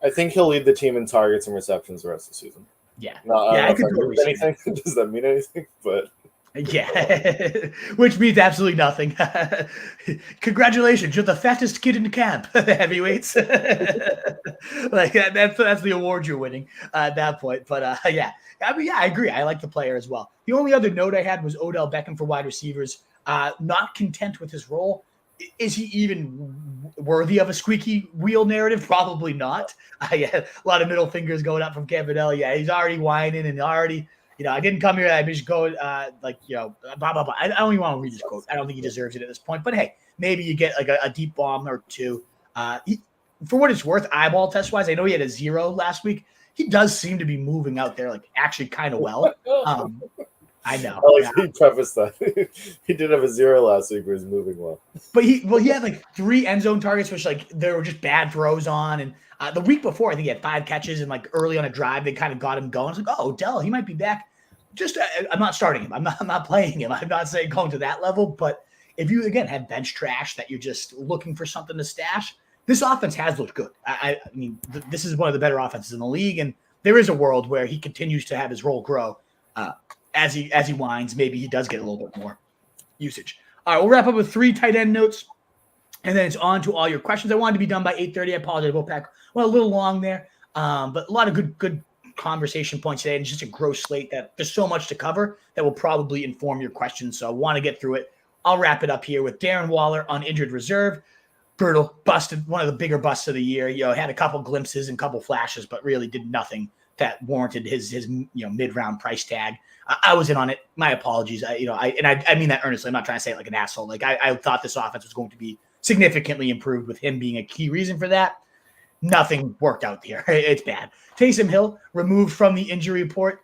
I think he'll lead the team in targets and receptions the rest of the season. Yeah, I could totally see anything. Does that mean anything? But yeah, which means absolutely nothing. Congratulations, you're the fattest kid in the camp, the heavyweights. Like that's the award you're winning at that point. But I agree. I like the player as well. The only other note I had was Odell Beckham for wide receivers. Not content with his role. Is he even worthy of a squeaky wheel narrative? Probably not. A lot of middle fingers going up from Campanella. Yeah, he's already whining and already. I didn't come here. I just go blah, blah, blah. I don't even want to read this quote. I don't think he deserves it at this point. But, hey, maybe you get like a deep bomb or two. For what it's worth, eyeball test-wise, I know he had a 0 last week. he does seem to be moving out there like actually kind of well. I know. I like he prefaced that. He did have a 0 last week, where he's moving well. But he had like 3 end zone targets, which like there were just bad throws on. And the week before, I think he had 5 catches, and like early on a drive, they kind of got him going. It's like, oh, Odell, he might be back. Just I'm not starting him. I'm not playing him. I'm not saying going to that level. But if you again had bench trash that you're just looking for something to stash, this offense has looked good. I mean, this is one of the better offenses in the league, and there is a world where he continues to have his role grow. As he winds, maybe he does get a little bit more usage. All right, we'll wrap up with 3 tight end notes, and then it's on to all your questions. I wanted to be done by 8:30. I apologize, Wolfpack. Well, a little long there, but a lot of good conversation points today, and it's just a gross slate that there's so much to cover that will probably inform your questions. So I want to get through it. I'll wrap it up here with Darren Waller on injured reserve. Brutal, busted, one of the bigger busts of the year. Had a couple glimpses and couple flashes, but really did nothing that warranted his mid-round price tag. I was in on it. My apologies. I mean that earnestly. I'm not trying to say it like an asshole. Like I thought this offense was going to be significantly improved with him being a key reason for that. Nothing worked out here. It's bad. Taysom Hill removed from the injury report.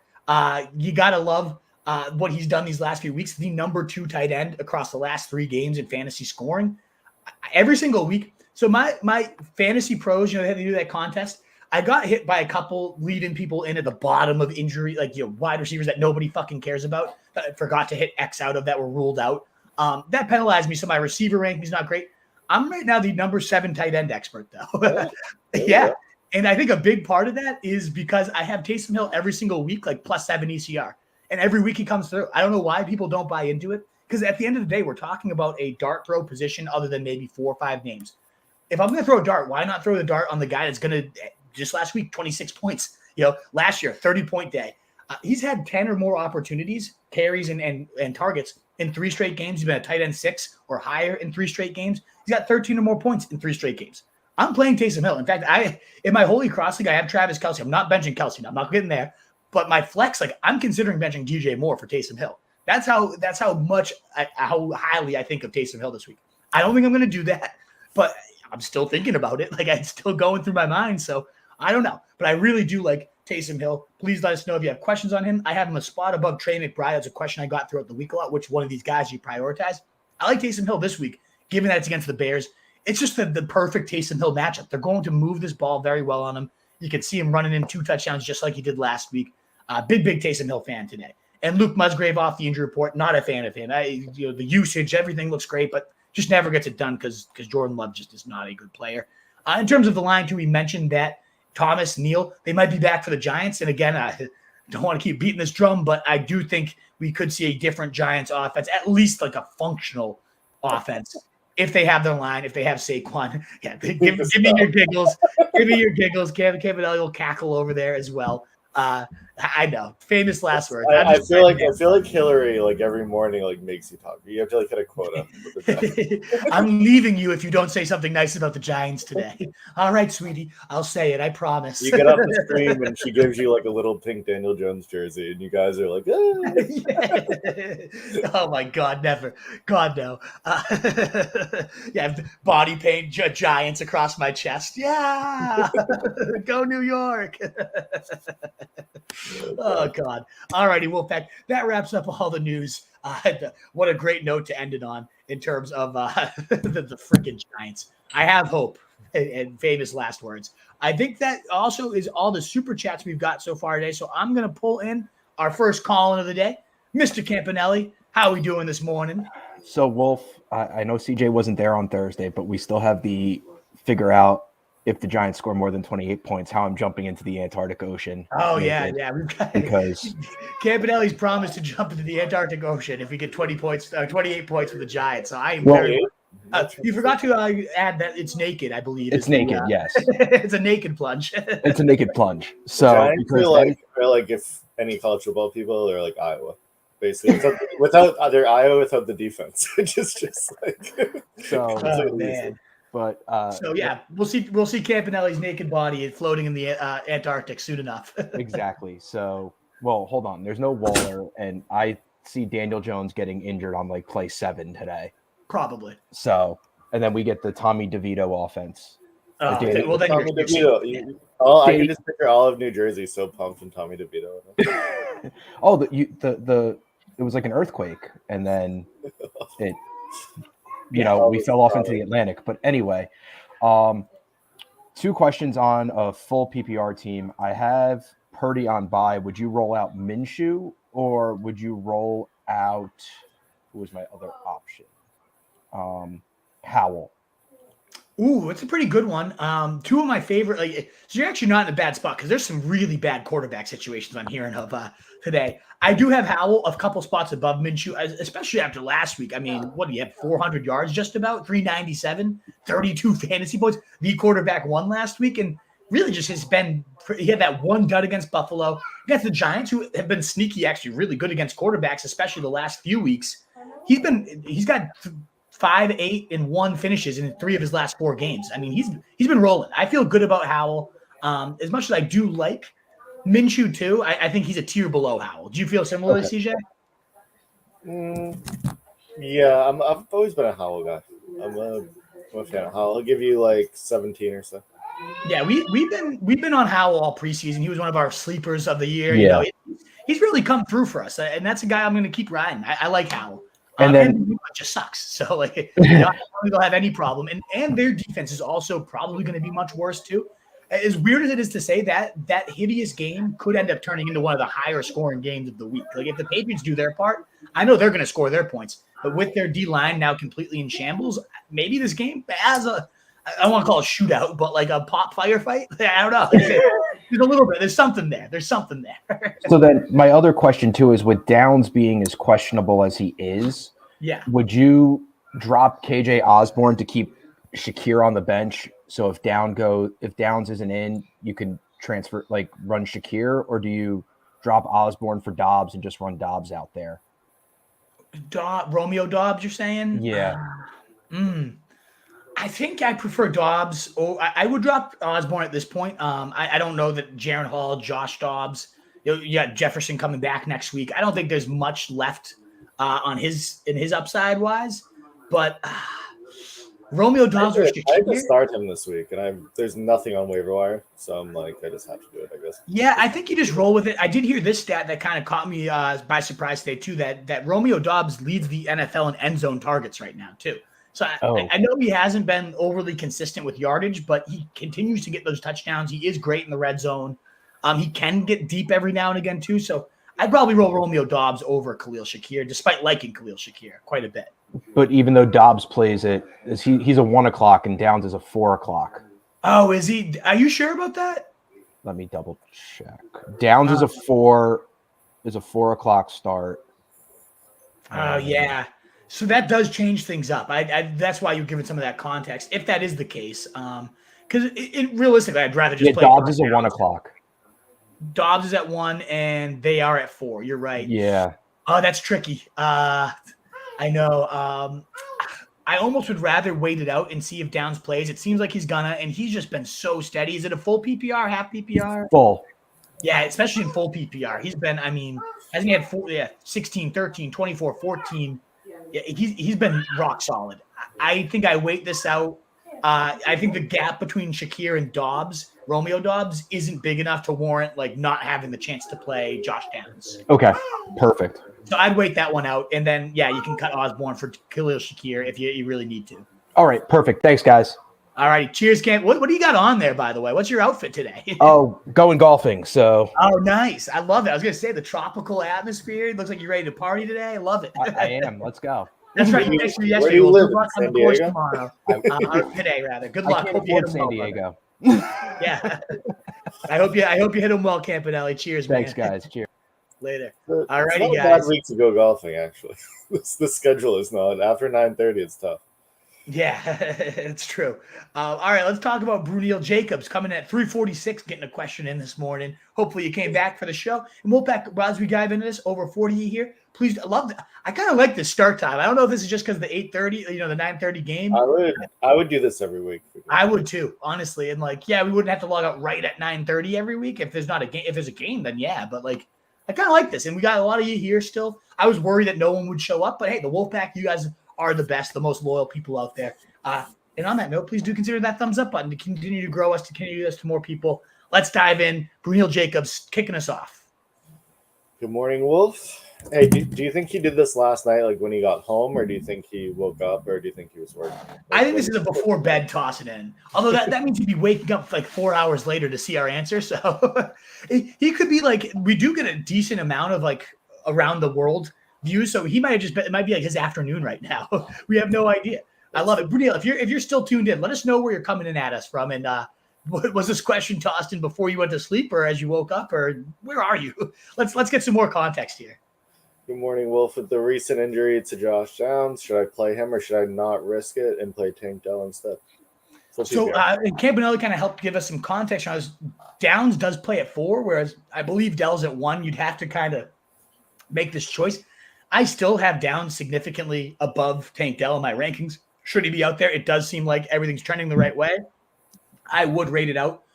You gotta love what he's done these last few weeks. The number 2 tight end across the last 3 games in fantasy scoring every single week. So my fantasy pros, they had to do that contest. I got hit by a couple leading people in at the bottom of injury, like wide receivers that nobody fucking cares about. That I forgot to hit X out of that were ruled out. That penalized me. So my receiver ranking is not great. I'm right now the number 7 tight end expert, though. Yeah. And I think a big part of that is because I have Taysom Hill every single week, like +7 ECR. And every week he comes through. I don't know why people don't buy into it. Because at the end of the day, we're talking about a dart throw position other than maybe 4 or 5 names. If I'm going to throw a dart, why not throw the dart on the guy that's going to, just last week, 26 points. Last year, 30-point day. He's had 10 or more opportunities, carries, and targets in 3 straight games. He's been a tight end 6 or higher in 3 straight games. He's got 13 or more points in 3 straight games. I'm playing Taysom Hill. In fact, in my Holy Cross League, I have Travis Kelce. I'm not benching Kelce. I'm not getting there. But my flex, I'm considering benching DJ Moore for Taysom Hill. That's how highly I think of Taysom Hill this week. I don't think I'm going to do that, but I'm still thinking about it. Like, it's still going through my mind. So I don't know, but I really do like Taysom Hill. Please let us know if you have questions on him. I have him a spot above Trey McBride. That's a question I got throughout the week a lot. Which one of these guys you prioritize? I like Taysom Hill this week, given that it's against the Bears. It's just the perfect Taysom Hill matchup. They're going to move this ball very well on him. You can see him running in 2 touchdowns just like he did last week. Big Taysom Hill fan today. And Luke Musgrave off the injury report, not a fan of him. The usage, everything looks great, but just never gets it done because Jordan Love just is not a good player. In terms of the line, too, we mentioned that Thomas, Neal, they might be back for the Giants. And again, I don't want to keep beating this drum, but I do think we could see a different Giants offense, at least like a functional offense, if they have their line, if they have Saquon. Yeah, give me your giggles. Give me your giggles. Kevin will cackle over there as well. I know. Famous last words. I feel like Hillary, like every morning, like makes you talk. You have to like hit a quota. I'm leaving you if you don't say something nice about the Giants today. All right, sweetie, I'll say it. I promise. You get off the stream and she gives you like a little pink Daniel Jones jersey, and you guys are like, yeah. Oh my God, never. God no. Yeah, body paint Giants across my chest. Yeah, go New York. Oh God. All righty, Wolfpack. That wraps up all the news. What a great note to end it on in terms of the freaking Giants. I have hope, and famous last words. I think that also is all the super chats we've got so far today. So I'm going to pull in our first call-in of the day. Mr. Campanelli, how are we doing this morning? So, Wolf, I know CJ wasn't there on Thursday, but we still have the figure out if the Giants score more than 28 points, how I'm jumping into the Antarctic Ocean. Oh, yeah. We've got, because Campanelli's promised to jump into the Antarctic Ocean if we get 28 points for the Giants. So I am very you forgot to add that it's naked, I believe. It's naked, yes. It's a naked plunge. It's a naked plunge. So because like if any college football people are like Iowa. Basically, without Iowa, the defense, just like so. Oh, man. But so yeah, we'll see Campanelli's naked body floating in the Antarctic soon enough. Exactly. So, well, hold on. There's no Waller, and I see Daniel Jones getting injured on like play 7 today. Probably. So, and then we get the Tommy DeVito offense. Well, then Tommy DeVito. Oh, I can just picture all of New Jersey so pumped from Tommy DeVito. Oh, it was like an earthquake, and then it, we fell off into the Atlantic. But anyway, 2 questions on a full PPR team. I have Purdy on bye. Would you roll out Minshew, or would you roll out, who was my other option? Howell. Ooh, it's a pretty good one. 2 of my favorite, so you're actually not in a bad spot because there's some really bad quarterback situations I'm hearing of today. I do have Howell a couple spots above Minshew, especially after last week. I mean, what do you have? 400 yards, just about 397, 32 fantasy points. The quarterback won last week, and really just he had that one dud against Buffalo, against the Giants, who have been sneaky, actually really good against quarterbacks, especially the last few weeks. He's got 5, 8, and 1 finishes in 3 of his last 4 games. I mean, he's been rolling. I feel good about Howell. As much as I do like Minshew too, I think he's a tier below Howell. Do you feel similarly, CJ? Yeah, I've always been a Howell guy. I'm a fan of Howell. I'll give you like 17 or so. Yeah, we've been on Howell all preseason. He was one of our sleepers of the year. Yeah. He's really come through for us, and that's a guy I'm going to keep riding. I like Howell. And then it just sucks. So I don't think they'll have any problem. And their defense is also probably going to be much worse too. As weird as it is to say, that hideous game could end up turning into one of the higher scoring games of the week. Like if the Patriots do their part, I know they're going to score their points. But with their D line now completely in shambles, maybe this game has I don't want to call it a shootout, but like a pop firefight. I don't know. There's a little bit. There's something there. So then my other question too is, with Downs being as questionable as he is, would you drop KJ Osborne to keep Shakir on the bench? So if Downs isn't in, you can transfer, run Shakir, or do you drop Osborne for Dobbs and just run Dobbs out there? Romeo Dobbs, you're saying? Yeah. I think I prefer Dobbs. I would drop Osborne at this point. I don't know that Jaron Hall, Josh Dobbs, you got Jefferson coming back next week. I don't think there's much left in his upside wise, but Romeo Dobbs or Shakir. I had to start him this week, and there's nothing on waiver wire, so I'm like, I just have to do it, I guess. Yeah, I think you just roll with it. I did hear this stat that kind of caught me by surprise today too. That Romeo Dobbs leads the NFL in end zone targets right now too. So I know he hasn't been overly consistent with yardage, but he continues to get those touchdowns. He is great in the red zone. He can get deep every now and again too. So I'd probably roll Romeo Dobbs over Khalil Shakir, despite liking Khalil Shakir quite a bit. But even though Dobbs plays it, he's a 1 o'clock and Downs is a 4 o'clock. Oh, is he? Are you sure about that? Let me double check. Downs is a 4 o'clock start. Oh yeah. So that does change things up. That's why you're giving some of that context, if that is the case. Because realistically, I'd rather just play. Dobbs is a 1 o'clock. Dobbs is at 1, and they are at 4. You're right. Yeah. Oh, that's tricky. I know. I almost would rather wait it out and see if Downs plays. It seems like he's gonna, and he's just been so steady. Is it a full PPR, half PPR? Full. Yeah, especially in full PPR. He's been, hasn't he had 16, 13, 24, 14? Yeah, he's been rock solid. I think I wait this out. I think the gap between Shakir and Romeo Dobbs, isn't big enough to warrant not having the chance to play Josh Downs. Okay, perfect. So I'd wait that one out, and then you can cut Osborne for Khalil Shakir if you really need to. All right, perfect. Thanks, guys. All righty, cheers, Cam. What do you got on there, by the way? What's your outfit today? Going golfing. So. Oh, nice. I love it. I was gonna say the tropical atmosphere. It looks like you're ready to party today. I love it. I am. Let's go. That's right. You texted me yesterday. Where do you live? Good luck on the course tomorrow. Today, rather. Good luck. I can't afford San Diego. Yeah. I hope you hit him well, Campanelli. Cheers, man. Thanks, guys. Cheers. Later. All righty, guys. It's not a bad week to go golfing, actually. The schedule is not. After 9:30, it's tough. Yeah, it's true. All right, let's talk about Bruneel Jacobs coming at 346, getting a question in this morning. Hopefully you came back for the show. And we'll back as we dive into this, over 40 here. Please, I kind of like the start time. I don't know if this is just because the 8:30, the 9:30 game. I would do this every week. I would too, honestly. And we wouldn't have to log out right at 9:30 every week. If there's not a game, if there's a game, then yeah. But I kind of like this. And we got a lot of you here still. I was worried that no one would show up, but hey, the Wolfpack, you guys are the best, the most loyal people out there. And on that note, please do consider that thumbs up button to continue to grow us, to continue this to more people let's dive in. Brunel Jacobs kicking us off. Good morning, Wolf. Hey, do you think he did this last night, like when he got home, or do you think he woke up, or do you think he was working? I think this is a before bed toss it in. Although that means he'd be waking up like 4 hours later to see our answer. So he could be like, we do get a decent amount of like around the world views. So he might have just been, it might be like his afternoon right now. We have no idea. I love it. Brunel, if you're still tuned in, let us know where you're coming in at us from. And was this question tossed in before you went to sleep or as you woke up, or where are you? Let's get some more context here. Good morning, Wolf. With the recent injury to Josh Downs, should I play him or should I not risk it and play Tank Dell instead? So Campanelli kind of helped give us some context. Downs does play at 4, whereas I believe Dell's at 1. You'd have to kind of make this choice. I still have Downs significantly above Tank Dell in my rankings. Should he be out there? It does seem like everything's trending the right way. I would wait it out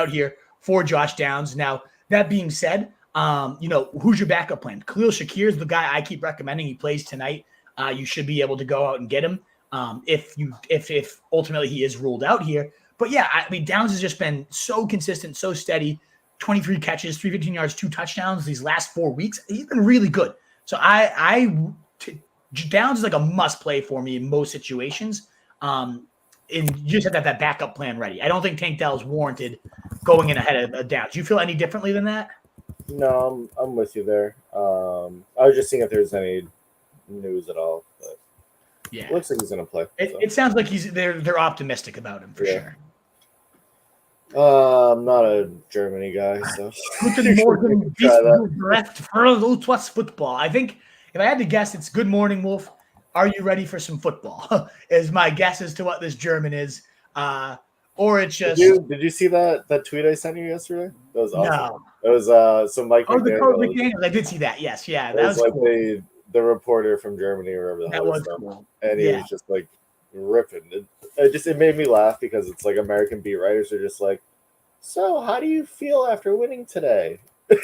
here for Josh Downs. Now, that being said, who's your backup plan? Khalil Shakir is the guy I keep recommending. He plays tonight. You should be able to go out and get him if ultimately he is ruled out here. But yeah, I mean, Downs has just been so consistent, so steady. 23 catches, 315 yards, 2 touchdowns these last 4 weeks. He's been really good. So Downs is like a must play for me in most situations. And you just have to have that backup plan ready. I don't think Tank Dell is warranted going in ahead of Downs. Do you feel any differently than that? No, I'm with you there. I was just seeing if there's any news at all. But yeah, it looks like he's going to play. It sounds like they're optimistic about him for sure. I'm not a Germany guy, so. Guten Morgen, football. I think if I had to guess, it's good morning, Wolf. Are you ready for some football? Is my guess as to what this German is. Or it's just. Did you see that tweet I sent you yesterday? That was awesome. No. It was Mike McDaniel. I did see that. Yes, yeah, that was like cool. the reporter from Germany or wherever the hell was cool. And he was just like ripping. It made me laugh because it's like American beat writers are just like, so how do you feel after winning today?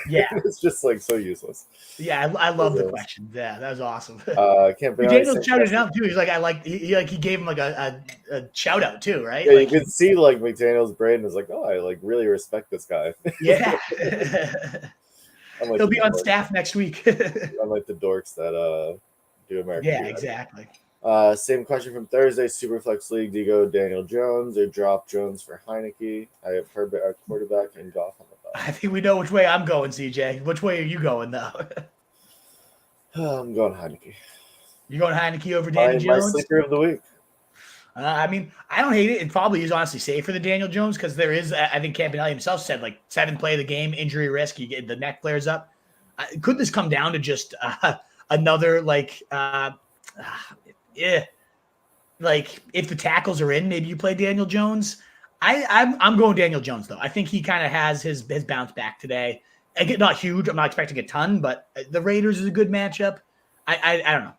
Yeah, it's just like so useless. Yeah, I love the question. Yeah, that was awesome. McDaniel shouted it out too. He's like, he gave him like a shout out too, right? Yeah, like, you could see like McDaniel's brain is like, oh, I like really respect this guy. Yeah. Like he'll be on staff next week. Unlike the dorks that do American. Yeah, exactly. Same question from Thursday. Superflex League. Do you go Daniel Jones or drop Jones for Heineke? I have Herbert at quarterback and Goff on the back. I think we know which way I'm going, CJ. Which way are you going, though? I'm going Heineke. You're going Heineke over Daniel Jones? My sleeper of the week. I mean, I don't hate it. It probably is honestly safe for the Daniel Jones because there is, I think Campanelli himself said, like 7th play of the game, injury risk. You get the neck flares up. Could this come down to just another like if the tackles are in, maybe you play Daniel Jones. I'm going Daniel Jones though. I think he kind of has his bounce back today. Not huge. I'm not expecting a ton, but the Raiders is a good matchup. I don't know.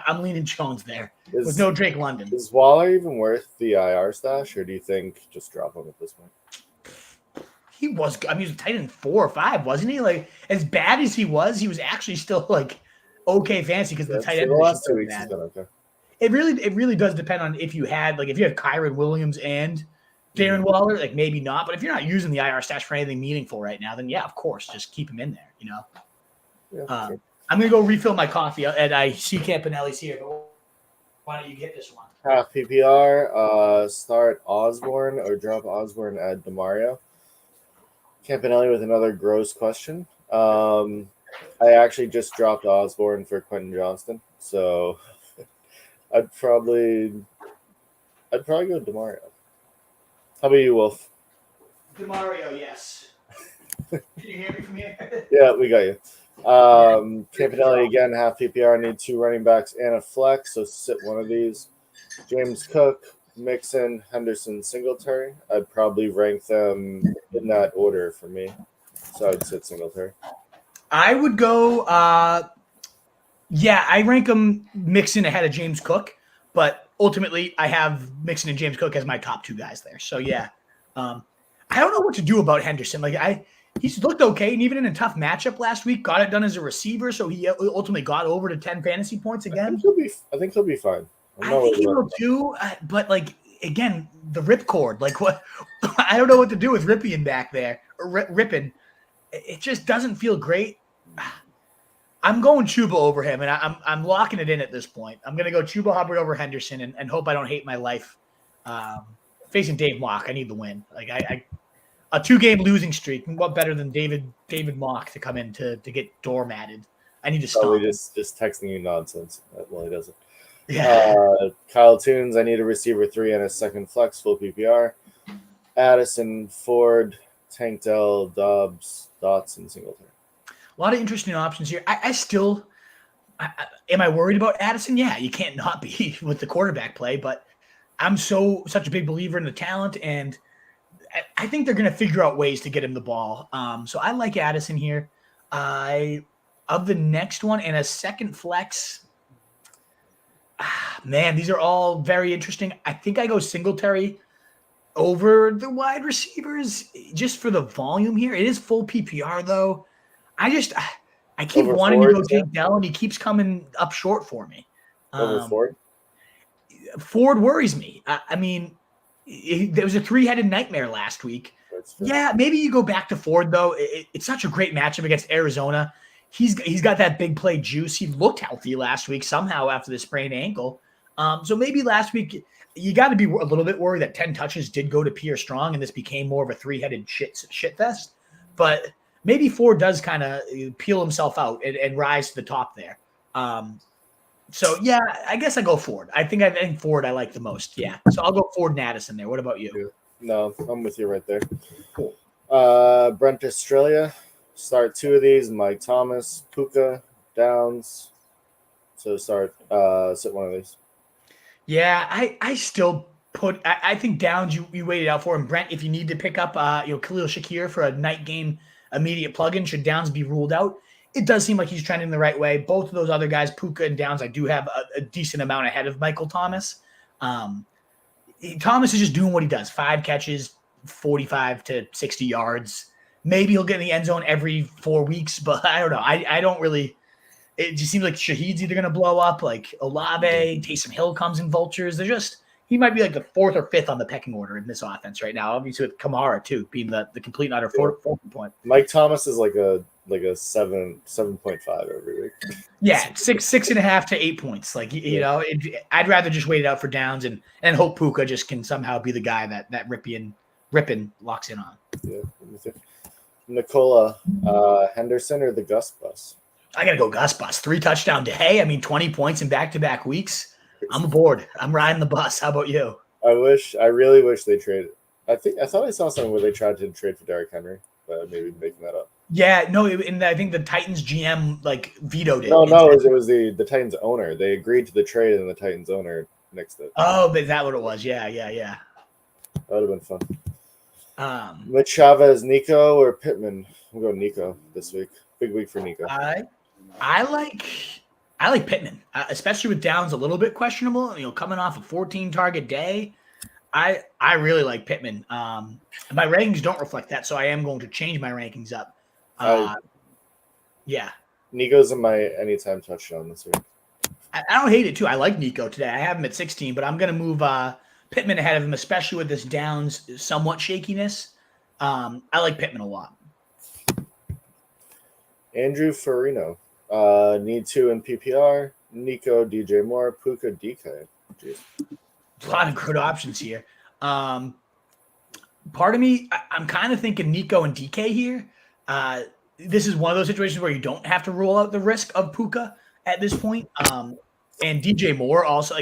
I'm leaning Jones there with no Drake London. Is Waller even worth the IR stash, or do you think just drop him at this point? He was. I mean, he was tight end 4 or 5, wasn't he? Like as bad as he was actually still like okay fancy because the tight end. The last 2 weeks has been okay. It really does depend on if you have Kyron Williams and Darren Waller, like maybe not. But if you're not using the IR stash for anything meaningful right now, then yeah, of course, just keep him in there. You know. Yeah, sure. I'm going to go refill my coffee, and I see Campanelli's here, but why don't you get this one? Half PPR, start Osborne or drop Osborne at Demario. Campanelli with another gross question. I actually just dropped Osborne for Quentin Johnston, so I'd probably go Demario. How about you, Wolf? Demario, yes. Can you hear me from here? Yeah, we got you. Campanelli again, half PPR. Need 2 running backs and a flex, so sit one of these. James Cook, Mixon, Henderson, Singletary. I'd probably rank them in that order for me, so I'd sit Singletary. I would go. I rank them Mixon ahead of James Cook, but ultimately I have Mixon and James Cook as my top 2 guys there. So yeah, I don't know what to do about Henderson. He's looked okay, and even in a tough matchup last week, got it done as a receiver, so he ultimately got over to 10 fantasy points again. I think he'll be fine. I think he will too, but again, the ripcord. What? I don't know what to do with Ripien back there, ripping, it just doesn't feel great. I'm going Chuba over him, and I'm locking it in at this point. I'm going to go Chuba Hubbard over Henderson and hope I don't hate my life. Facing Dave Mock, I need the win. Like a 2-game losing streak. What better than David Mock to come in to get doormatted? I need to stop. Probably just texting you nonsense. Well, he doesn't. Yeah. Kyle Toons, I need a receiver 3 and a second flex, full PPR. Addison, Ford, Tank Dell, Dobbs, Dotson, Singletary. A lot of interesting options here. I still am I worried about Addison? Yeah, you can't not be with the quarterback play, but I'm such a big believer in the talent, and I think they're going to figure out ways to get him the ball. So I like Addison here. Of the next one and a second flex, man, these are all very interesting. I think I go Singletary over the wide receivers just for the volume here. It is full PPR though. I keep Over wanting Ford, to go Jake Dell, and he keeps coming up short for me. Over Ford? Ford worries me. I mean, there was a 3-headed nightmare last week. Yeah, maybe you go back to Ford, though. It's such a great matchup against Arizona. He's got that big play juice. He looked healthy last week somehow after the sprained ankle. So maybe last week you got to be a little bit worried that 10 touches did go to Pierre Strong, and this became more of a 3-headed shit fest. But maybe Ford does kind of peel himself out and rise to the top there. So, yeah, I guess I go Ford. I think Ford I like the most. Yeah. So I'll go Ford and Addison there. What about you? No, I'm with you right there. Cool. Brent Australia. Start 2 of these. Mike Thomas, Puka, Downs. So sit one of these. Yeah, I still put – I think Downs you waited out for him. Brent, if you need to pick up Khalil Shakir for a night game immediate plug-in, should Downs be ruled out? It does seem like he's trending the right way. Both of those other guys, Puka and Downs, I do have a decent amount ahead of Michael Thomas. Thomas is just doing what he does. 5 catches, 45 to 60 yards. Maybe he'll get in the end zone every 4 weeks, but I don't know. I don't really – it just seems like Shaheed's either going to blow up, like Olave, Taysom Hill comes in vultures. They're just – he might be like the 4th or 5th on the pecking order in this offense right now, obviously with Kamara too, being the complete and utter focal point. Mike Thomas is like a 7.5 every week. Yeah, 6.5 to 8 points. Like I'd rather just wait it out for Downs and hope Puka just can somehow be the guy that Rippin locks in on. Yeah, Nicola Henderson or the Gus bus? I gotta go Gus bus. 3 touchdown day. I mean, 20 points in back-to-back weeks. I'm aboard. I'm riding the bus. How about you? I really wish they traded. I thought I saw something where they tried to trade for Derrick Henry, but maybe making that up. Yeah, no, and I think the Titans GM vetoed it. No, it was the Titans owner. They agreed to the trade, and the Titans owner nixed it. Oh, but that what it was? Yeah. That would have been fun. With Chavez, Nico or Pittman? We'll go Nico this week. Big week for Nico. I like Pittman, especially with Downs a little bit questionable. Coming off a 14 target day, I really like Pittman. My rankings don't reflect that, so I am going to change my rankings up. Yeah. Nico's in my anytime touchdown this week. I don't hate it too. I like Nico today. I have him at 16, but I'm going to move Pittman ahead of him, especially with this Downs somewhat shakiness. I like Pittman a lot. Andrew Farino. Need 2 in PPR. Nico, DJ Moore, Puka, DK. Jeez. A lot of good options here. Part of me, I'm kind of thinking Nico and DK here. This is one of those situations where you don't have to rule out the risk of Puka at this point. And DJ Moore also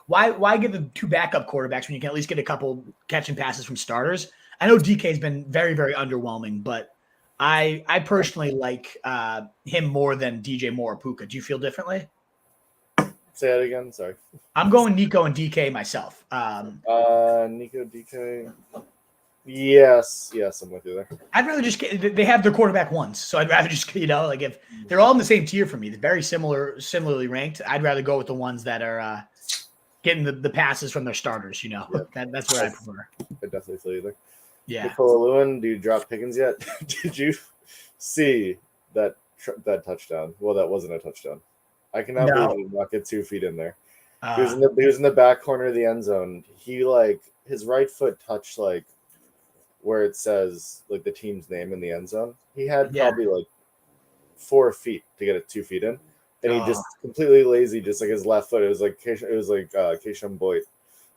why get the 2 backup quarterbacks when you can at least get a couple catching passes from starters? I know DK has been very, very underwhelming, but I personally like him more than DJ Moore or Puka. Do you feel differently? Say that again. Sorry. I'm going Nico and DK myself. Nico, DK. Yes, I'm with you there. I'd rather just they have their quarterback once, so I'd rather just if they're all in the same tier for me, they're very similarly ranked. I'd rather go with the ones that are getting the passes from their starters. That's what I prefer. I definitely feel you there. Yeah. Nicola Lewin, do you drop Pickens yet? Did you see that touchdown? Well, that wasn't a touchdown. I cannot believe he did not get 2 feet in there. He was in the back corner of the end zone. He his right foot touched where it says like the team's name in the end zone. He had probably like 4 feet to get it 2 feet in, and he just completely lazy, just like his left foot. It was like Keishon Boyd,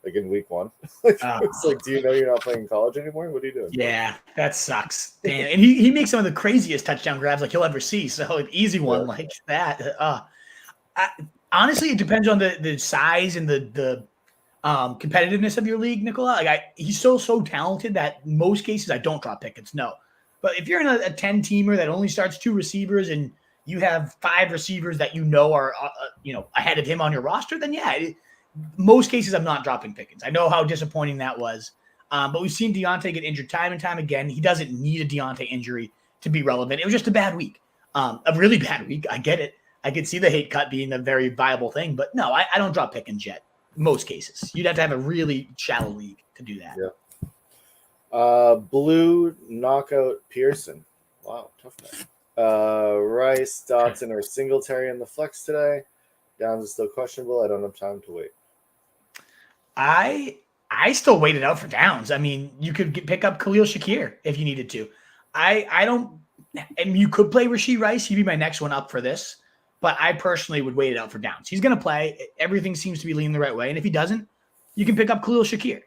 like in week 1. It's like, do you know you're not playing in college anymore? What are you doing? Yeah, that sucks. Damn. And he makes some of the craziest touchdown grabs like you'll ever see. So an easy one like that. Honestly, it depends on the size and the competitiveness of your league, Nicola. Like he's so talented that in most cases I don't drop Pickens. No, but if you're in a 10-teamer that only starts 2 receivers and you have 5 receivers that are ahead of him on your roster, then most cases I'm not dropping Pickens. I know how disappointing that was, but we've seen Deontay get injured time and time again. He doesn't need a Deontay injury to be relevant. It was just a bad week, a really bad week. I get it. I could see the hate cut being a very viable thing, but no, I don't drop Pickens yet. Most cases, you'd have to have a really shallow league to do that. Yeah. Blue knockout Pearson. Wow, tough guy. Rice, Dotson, or Singletary in the flex today. Downs is still questionable. I don't have time to wait. I still waited out for Downs. I mean, you could pick up Khalil Shakir if you needed to. I don't, and you could play Rashee Rice. He'd be my next one up for this. But I personally would wait it out for Downs. He's going to play. Everything seems to be leaning the right way. And if he doesn't, you can pick up Khalil Shakir.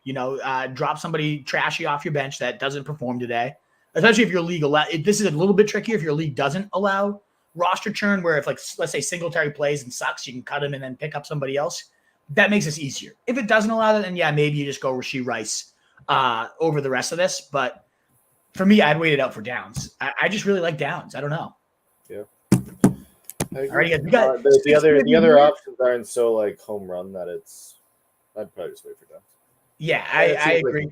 Drop somebody trashy off your bench that doesn't perform today. Especially if your league this is a little bit trickier if your league doesn't allow roster churn, where if let's say Singletary plays and sucks, you can cut him and then pick up somebody else. That makes this easier. If it doesn't allow that, then maybe you just go Rashee Rice over the rest of this. But for me, I'd wait it out for Downs. I just really like Downs. I don't know. Yeah. All right, guys, we got the other options aren't so like home run that I'd probably just wait for Downs. Yeah, I agree.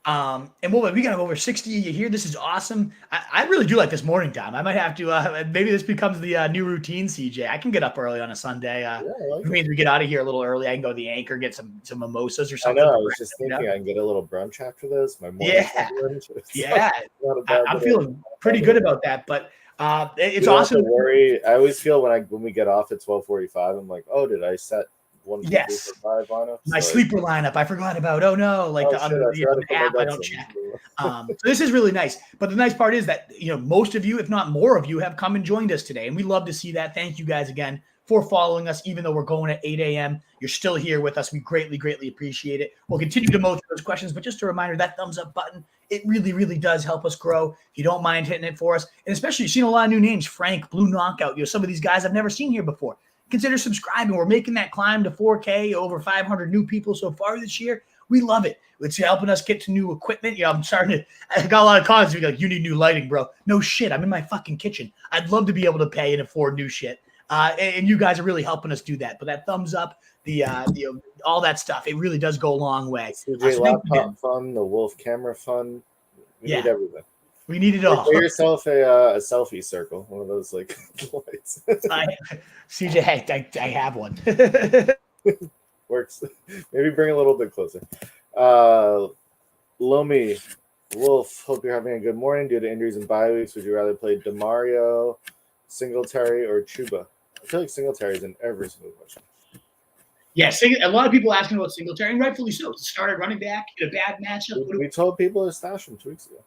And we got over 60 you here. This is awesome. I really do like this morning time. I might have to maybe this becomes the new routine, CJ. I can get up early on a Sunday. It means we get out of here a little early. I can go to the Anchor, get some mimosas or something. I know. I was just thinking I can get a little brunch after this. My morning lunch. I'm feeling pretty good about that. But it's awesome. Don't worry. I always feel when we get off at 12:45, I'm like, oh, did I set 1, 2, 3, 4, 5 lineups? My sleeper lineup I forgot about. Oh no, the app I don't check. So this is really nice. But the nice part is that most of you, if not more of you, have come and joined us today, and we love to see that. Thank you guys again for following us, even though we're going at 8 a.m. You're still here with us. We greatly, greatly appreciate it. We'll continue to mow through those questions, but just a reminder, that thumbs up button, it really, really does help us grow. If you don't mind hitting it for us, and especially you've seen a lot of new names, Frank, Blue Knockout, some of these guys I've never seen here before. Consider subscribing. We're making that climb to 4K, over 500 new people so far this year. We love it. It's helping us get to new equipment. I got a lot of comments. Like, you need new lighting, bro. No shit. I'm in my fucking kitchen. I'd love to be able to pay and afford new shit. And you guys are really helping us do that. But that thumbs up, all that stuff, it really does go a long way. CJ laptop fun, the Wolf camera fun. We need everything. We need it all. Get yourself a selfie circle, one of those like lights. CJ, I have one. Works. Maybe bring a little bit closer. Lomi, Wolf, hope you're having a good morning. Due to injuries and bye weeks, would you rather play Demario, Singletary, or Chuba? I feel like Singletary is in every single question. Yeah, a lot of people asking about Singletary, and rightfully so. It's a started running back in a bad matchup. We told people to stash him 2 weeks ago.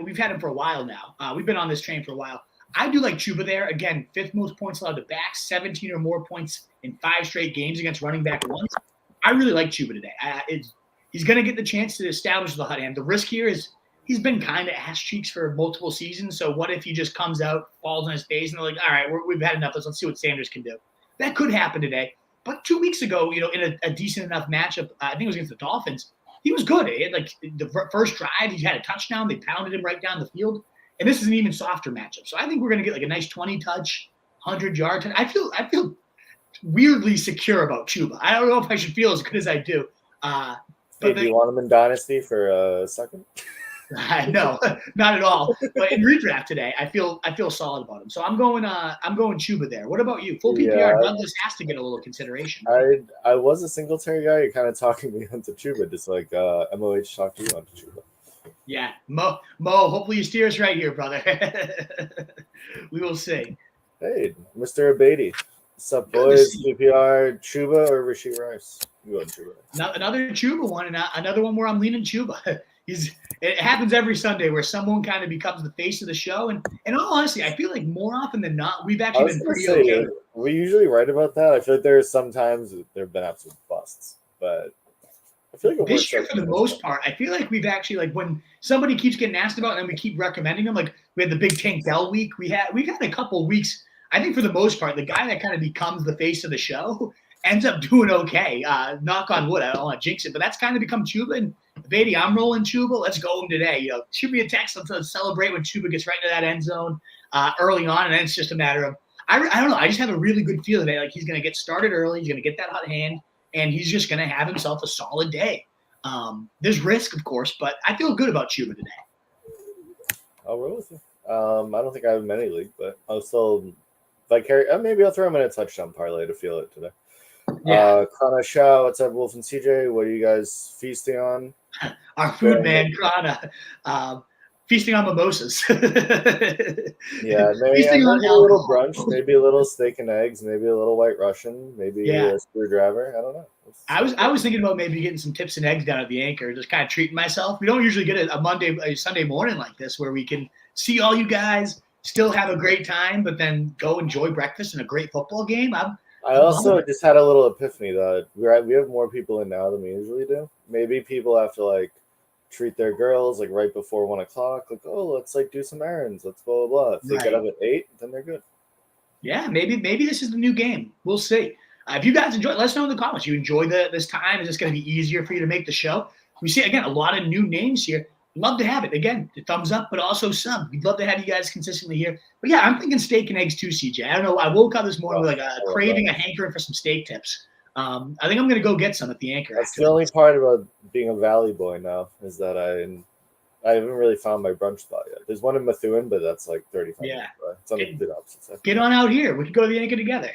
We've had him for a while now. We've been on this train for a while. I do like Chuba there. Again, 5th most points allowed to back, 17 or more points in 5 straight games against running back ones. I really like Chuba today. He's going to get the chance to establish the hot hand. The risk here is he's been kind of ass cheeks for multiple seasons. So what if he just comes out, falls on his face, and they're like, all right, we've had enough. Let's see what Sanders can do. That could happen today. But 2 weeks ago, in a decent enough matchup, I think it was against the Dolphins, he was good. He had the first drive, he had a touchdown. They pounded him right down the field. And this is an even softer matchup. So I think we're going to get a nice 20-touch, 100-yard. I feel weirdly secure about Chuba. I don't know if I should feel as good as I do. Do you want him in Dynasty for a second? No, not at all. But in redraft today, I feel solid about him. So I'm going Chuba there. What about you? Full PPR, Douglas has to get a little consideration. I was a Singletary guy. You're kind of talking me into Chuba, just like MOH talked you onto Chuba. Yeah, Mo, hopefully you steer us right here, brother. We will see. Hey, Mr. Abadi. What's up, boys? PPR, Chuba or Rashee Rice? You want Chuba? Another Chuba one, and another one where I'm leaning Chuba. It happens every Sunday where someone kind of becomes the face of the show. And in all honesty, I feel like more often than not, we've actually been pretty okay. We usually write about that. I feel like there are sometimes there have been absolute busts, but I feel like this year, for the most part, I feel like we've actually, like, when somebody keeps getting asked about it and we keep recommending them, like we had the big Tank Dell week. We've had a couple of weeks. I think for the most part, the guy that kind of becomes the face of the show ends up doing okay. Knock on wood. I don't want to jinx it, but that's kind of become Chuba. And Beatty, I'm rolling Chuba. Let's go him today. Shoot me a text. Let's celebrate when Chuba gets right into that end zone early on, and then it's just a matter of I don't know. I just have a really good feeling that, like, he's going to get started early. He's going to get that hot hand, and he's just going to have himself a solid day. There's risk, of course, but I feel good about Chuba today. I'll roll with you. I don't think I have him in any league, but I'll still, if I carry, maybe I'll throw him in a touchdown parlay to feel it today. Yeah. Krana Shao, what's up, Wolf and CJ? What are you guys feasting on? Our food man, Krana. Feasting on mimosas. Yeah, maybe a little brunch, maybe a little steak and eggs, maybe a little White Russian, maybe a screwdriver. I don't know. I was thinking about maybe getting some tips and eggs down at the Anchor, just kind of treating myself. We don't usually get a Sunday morning like this where we can see all you guys, still have a great time, but then go enjoy breakfast and a great football game. I also just had a little epiphany that we have more people in now than we usually do. Maybe people have to, like, treat their girls, like, right before 1 o'clock. Like, oh, let's, like, do some errands. Let's blah, blah, blah. If they get up at 8, then they're good. Yeah, maybe this is the new game. We'll see. If you guys enjoy it, let us know in the comments. You enjoy this time? Is this going to be easier for you to make the show? We see, again, a lot of new names here. Love to have it. Again, the thumbs up, but also sub. We'd love to have you guys consistently here. But yeah, I'm thinking steak and eggs too, CJ. I don't know. I woke up this morning with a craving, a hankering for some steak tips. I think I'm going to go get some at the Anchor. That's the only part about being a Valley boy now is that I haven't really found my brunch spot yet. There's one in Methuen, but that's like 35 minutes away. It's on the complete opposite side. Get on out here. We can go to the Anchor together.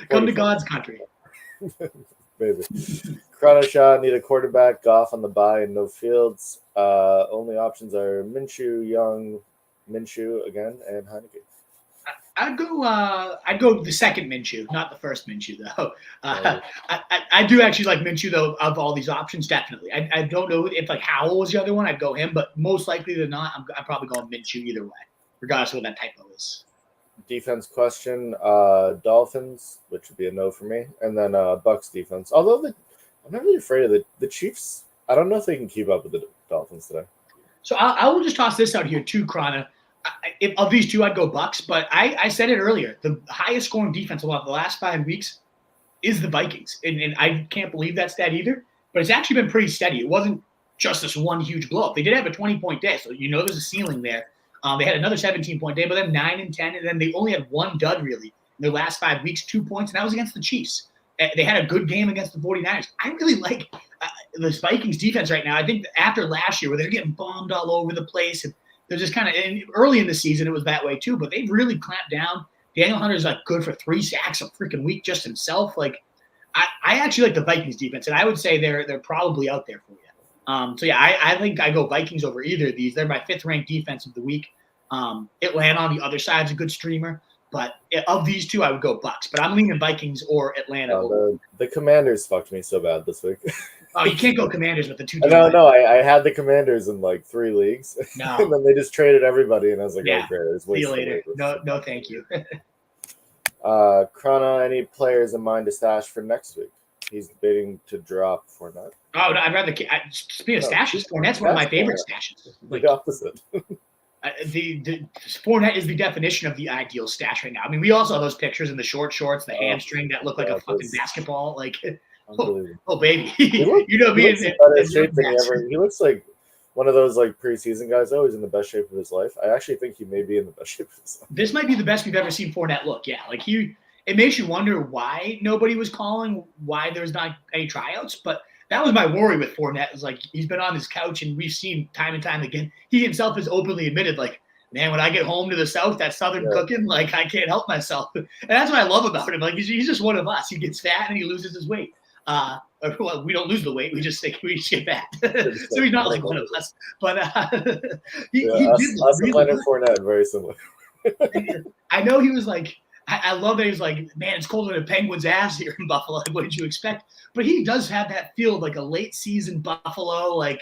Come to God's country. Maybe. Krana Shah, need a quarterback, Goff on the bye and no Fields. Only options are Minshew, Young, Minshew again, and Heineke. I'd go the second Minshew, not the first Minshew, though. I do actually like Minshew, though, of all these options, definitely. I don't know if, like, Howell was the other one. I'd go him, but most likely than not, I'm probably going Minshew either way, regardless of what that typo is. Defense question, Dolphins, which would be a no for me, and then Bucks defense. Although I'm not really afraid of the Chiefs. I don't know if they can keep up with the Dolphins today. So I will just toss this out here too, Krana. If of these two, I'd go Bucks, but I said it earlier. The highest scoring defense of the last 5 weeks is the Vikings, and I can't believe that stat either. But it's actually been pretty steady. It wasn't just this one huge blow up. They did have a 20-point day, so there's a ceiling there. They had another 17-point day, but then 9 and 10, and then they only had one dud really in their last 5 weeks, 2 points, and that was against the Chiefs. They had a good game against the 49ers. I really like this Vikings defense right now. I think after last year where they're getting bombed all over the place, and they're just kind of – early in the season it was that way too, but they've really clamped down. Daniel Hunter's like good for 3 sacks a freaking week just himself. Like I actually like the Vikings defense, and I would say they're probably out there for you. So yeah, I think I go Vikings over either of these. They're my 5th ranked defense of the week. Atlanta on the other side is a good streamer, but of these two, I would go Bucks. But I'm leaning Vikings or Atlanta. The Commanders fucked me so bad this week. Oh, you can't go Commanders with the 2. No, I had the Commanders in like 3 leagues. No. And then they just traded everybody, and I was like, oh, great. See you later. No, thank you. Krana, any players in mind to stash for next week? He's debating to drop Fournette. Oh, no, I'd rather – speaking of stashes, Fournette's one of my favorite stashes. Like, the opposite. The Fournette is the definition of the ideal stash right now. I mean, we also have those pictures in the short shorts, the hamstring that look like a fucking basketball. Like, oh baby, He looks like one of those like preseason guys. Always in the best shape of his life. I actually think he may be in the best shape of his life. This might be the best we've ever seen Fournette look. Yeah, like it makes you wonder why nobody was calling, why there's not any tryouts, but. That was my worry with Fournette. Is like he's been on his couch, and we've seen time and time again. He himself has openly admitted, like, man, when I get home to the South, that Southern cooking, like, I can't help myself. And that's what I love about him. Like, he's just one of us. He gets fat and he loses his weight. Well, we don't lose the weight. We just get fat. So he's not like one of us. But he did look really Leonard Fournette, very similar. I know he was like. I love that he's like, man, it's colder than a penguin's ass here in Buffalo. Like, what did you expect? But he does have that feel of like a late season Buffalo. Like,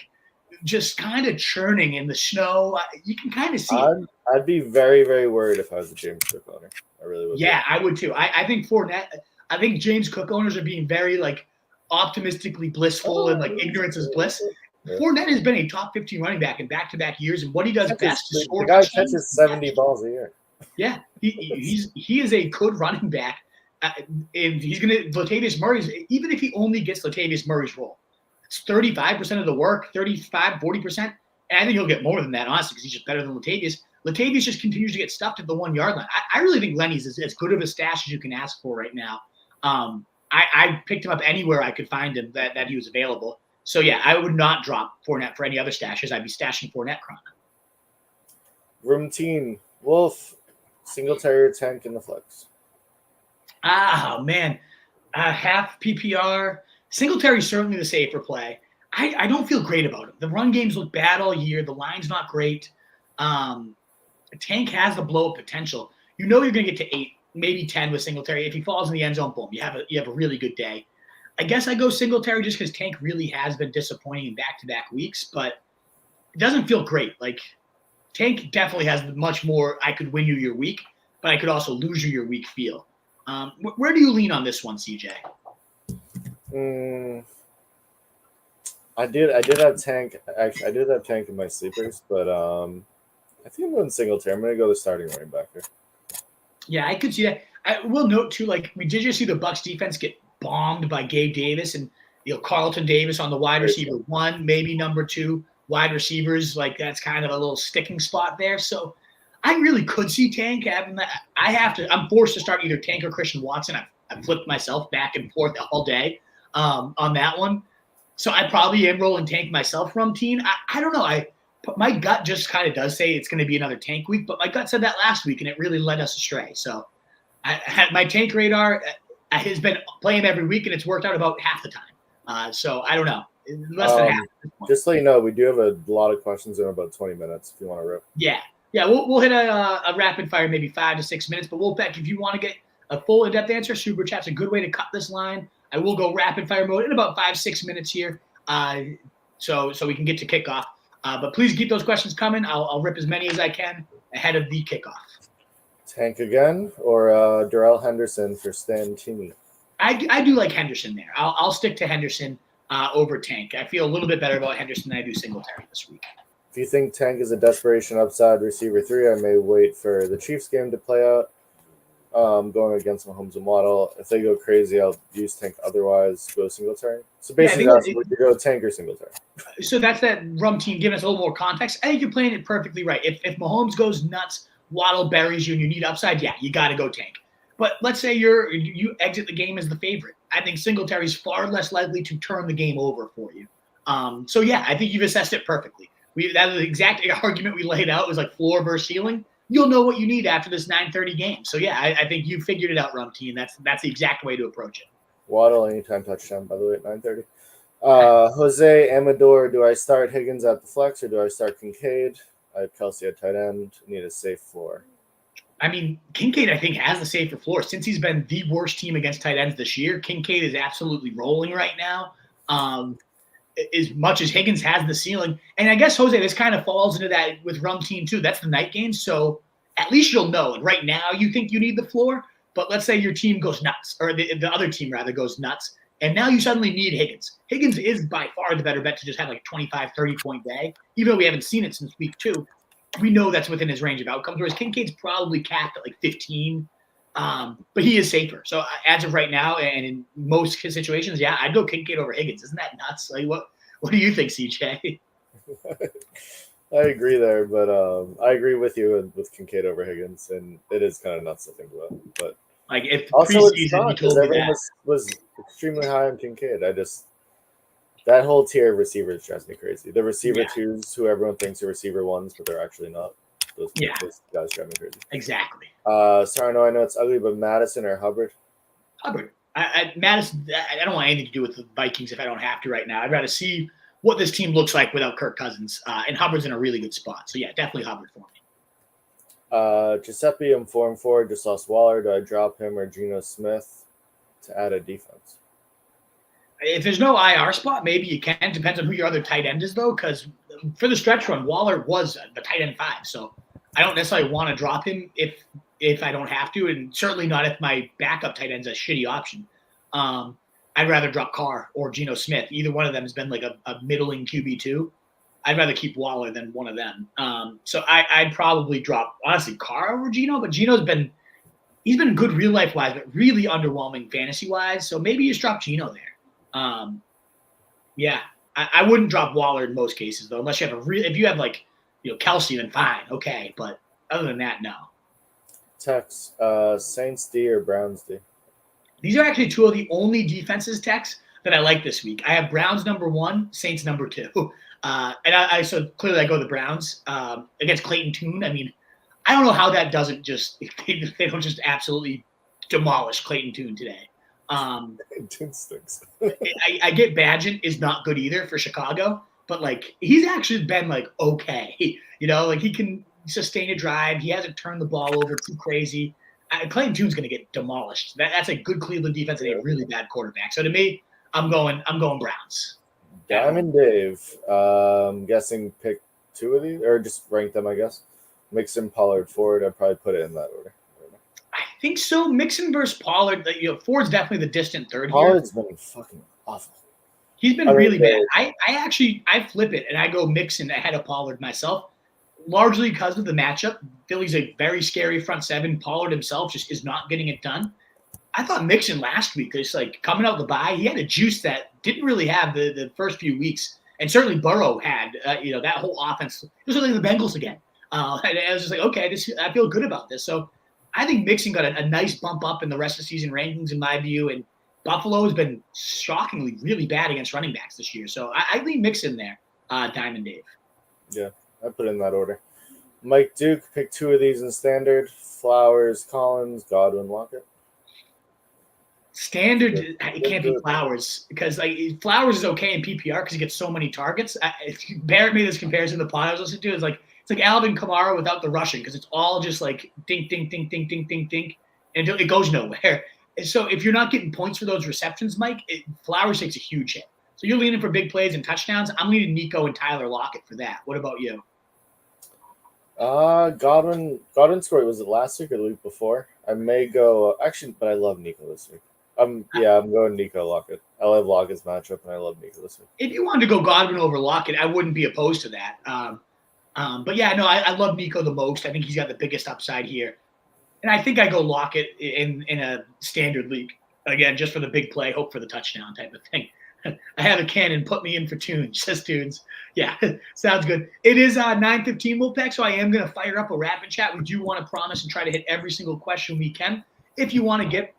just kind of churning in the snow. You can kind of see it. I'd be very, very worried if I was a James Cook owner. I really would. Yeah, I would too. I think Fournette. I think James Cook owners are being very like optimistically blissful and like ignorance is bliss. Yeah. Fournette has been a top 15 running back in back-to-back years, and what he does best is score. The guy catches 70 balls a year. Yeah, he is a good running back, and he's gonna Latavius Murray's. Even if he only gets Latavius Murray's role, it's 35% of the work, 40%. And I think he'll get more than that, honestly, because he's just better than Latavius. Latavius just continues to get stuffed at the 1 yard line. I really think Lenny's is as good of a stash as you can ask for right now. I picked him up anywhere I could find him that he was available. So, yeah, I would not drop Fournette for any other stashes. I'd be stashing Fournette Cron. Room team, Wolf, Singletary or Tank in the flex. Oh, man. Half PPR. Singletary's certainly the safer play. I don't feel great about him. The run games look bad all year. The line's not great. Tank has the blow-up potential. You know you're going to get to 8, maybe 10 with Singletary. If he falls in the end zone, boom, you have a really good day. I guess I go Singletary just because Tank really has been disappointing in back-to-back weeks, but it doesn't feel great. Like, Tank definitely has much more I could win you your week, but I could also lose you your week feel. Where do you lean on this one, CJ? I did have Tank. Actually, I did have Tank in my sleepers, but I think I'm going Singletary. I'm going to go the starting running back here. Yeah, I could see that. I will note too, like we did just see the Bucs defense get bombed by Gabe Davis and Carlton Davis on the wide receiver 1, maybe number 2 wide receivers. Like that's kind of a little sticking spot there. So I really could see Tank having that. I'm forced to start either Tank or Christian Watson. I've flipped myself back and forth all day on that one. So I probably am rolling Tank myself from team. I don't know. My gut just kind of does say it's going to be another Tank week, but my gut said that last week, and it really led us astray. So my Tank radar has been playing every week, and it's worked out about half the time. So I don't know. Less than half. Just so you know, we do have a lot of questions in about 20 minutes if you want to rip. Yeah. We'll hit a rapid fire, maybe 5 to 6 minutes, but we'll bet if you want to get a full in-depth answer, Super Chat's a good way to cut this line. I will go rapid fire mode in about 5-6 minutes here, so we can get to kickoff. But please keep those questions coming. I'll rip as many as I can ahead of the kickoff. Tank again or Darrell Henderson for Stan Teamy? I do like Henderson there. I'll stick to Henderson over Tank. I feel a little bit better about Henderson than I do Singletary this week. If you think Tank is a desperation upside receiver 3, I may wait for the Chiefs game to play out. Going against Mahomes and Waddle. If they go crazy, I'll use Tank. Otherwise, go Singletary. So basically, would you go Tank or Singletary? So that's that rum team giving us a little more context. I think you're playing it perfectly right. If Mahomes goes nuts, Waddle buries you, and you need upside, yeah, you got to go Tank. But let's say you exit the game as the favorite. I think Singletary is far less likely to turn the game over for you. So yeah, I think you've assessed it perfectly. That was the exact argument we laid out. It was like floor versus ceiling. You'll know what you need after this 9:30 game. So yeah, I think you figured it out, Rum Team. That's the exact way to approach it. Waddle anytime touchdown, by the way, at 9:30. Jose Amador, do I start Higgins at the flex or do I start Kincaid? I have Kelsey at tight end. Need a safe floor. I mean, Kincaid, I think, has the safer floor. Since he's been the worst team against tight ends this year, Kincaid is absolutely rolling right now. As much as Higgins has the ceiling. And I guess, Jose, this kind of falls into that with Rum Team too. That's the night game. So at least you'll know. And right now you think you need the floor, but let's say your team goes nuts, or the other team rather goes nuts. And now you suddenly need Higgins. Higgins is by far the better bet to just have like a 25, 30-point day. Even though we haven't seen it since week 2, we know that's within his range of outcomes, whereas Kincaid's probably capped at like 15. But he is safer. So as of right now, and in most situations, yeah, I'd go Kincaid over Higgins. Isn't that nuts? Like, what do you think, CJ? I agree there, but I agree with you with Kincaid over Higgins, and it is kind of nuts to think about. But like, if also it's not because everyone was extremely high on Kincaid. That whole tier of receivers drives me crazy. The receiver 2s, who everyone thinks are receiver 1s, but they're actually not. Those guys drive me crazy. Exactly. Sorry, I know it's ugly, but Madison or Hubbard? Hubbard. Madison, I don't want anything to do with the Vikings if I don't have to right now. I'd rather see what this team looks like without Kirk Cousins. And Hubbard's in a really good spot. So, yeah, definitely Hubbard for me. Giuseppe, I'm 4-4. Just lost Waller. Do I drop him or Geno Smith to add a defense? If there's no IR spot, maybe you can. Depends on who your other tight end is, though, because for the stretch run, Waller was the tight end 5. So I don't necessarily want to drop him if I don't have to, and certainly not if my backup tight end's a shitty option. I'd rather drop Carr or Geno Smith. Either one of them has been like a middling QB2. I'd rather keep Waller than one of them. So I'd probably drop, honestly, Carr over Geno, but Geno's been – he's been good real life wise, but really underwhelming fantasy wise. So maybe you just drop Geno there. I wouldn't drop Waller in most cases though, unless you have if you have like, Kelsey, then fine, okay. But other than that, no. Tex, Saints D or Browns D? These are actually two of the only defenses, Tex, that I like this week. I have Browns number 1, Saints number 2. And so clearly I go the Browns against Clayton Tune. I mean, I don't know how that doesn't just they don't just absolutely demolish Clayton Tune today. Tune stinks. I get Badgett is not good either for Chicago, but like he's actually been like okay, like he can sustain a drive. He hasn't turned the ball over too crazy. Clayton Tune's going to get demolished. That's a good Cleveland defense and a really bad quarterback. So to me, I'm going Browns. Diamond Dave, guessing pick 2 of these or just rank them, I guess. Mixon, Pollard, Ford. I'd probably put it in that order. I think so. Mixon versus Pollard. Ford's definitely the distant third here. Pollard's been fucking awful. He's been really bad. I flip it and I go Mixon ahead of Pollard myself, largely because of the matchup. Philly's a very scary front seven. Pollard himself just is not getting it done. I thought Mixon last week, just like coming out the bye, he had a juice that didn't really have the first few weeks. And certainly Burrow had, that whole offense. It was like the Bengals again. And I was just like, okay, I feel good about this. So I think Mixon got a nice bump up in the rest of the season rankings in my view. And Buffalo has been shockingly really bad against running backs this year. So I leave Mixon there, Diamond Dave. Yeah, I put it in that order. Mike Duke, pick 2 of these in standard. Flowers, Collins, Godwin, Lockett. Standard, it can't be Flowers because Flowers is okay in PPR because he gets so many targets. Barrett made this comparison to the pod I was listening to. It's like Alvin Kamara without the rushing because it's all just like dink, dink, dink, dink, dink, dink, dink, and it goes nowhere. And so if you're not getting points for those receptions, Mike, Flowers takes a huge hit. So you're leaning for big plays and touchdowns. I'm leaning Nico and Tyler Lockett for that. What about you? Godwin scored. Was it last week or the week before? I may go actually, but I love Nico this week. I'm going Nico Lockett. I love Lockett's matchup, and I love Nico this week. If you wanted to go Godwin over Lockett, I wouldn't be opposed to that. But yeah, no, I love Nico the most. I think he's got the biggest upside here, and I think I go Lockett in a standard league again, just for the big play, hope for the touchdown type of thing. I have a cannon, put me in for Tunes, says Tunes. Yeah, sounds good. It is 9:15 Wolfpack, so I am going to fire up a rapid chat. We do want to promise and try to hit every single question we can. If you want to get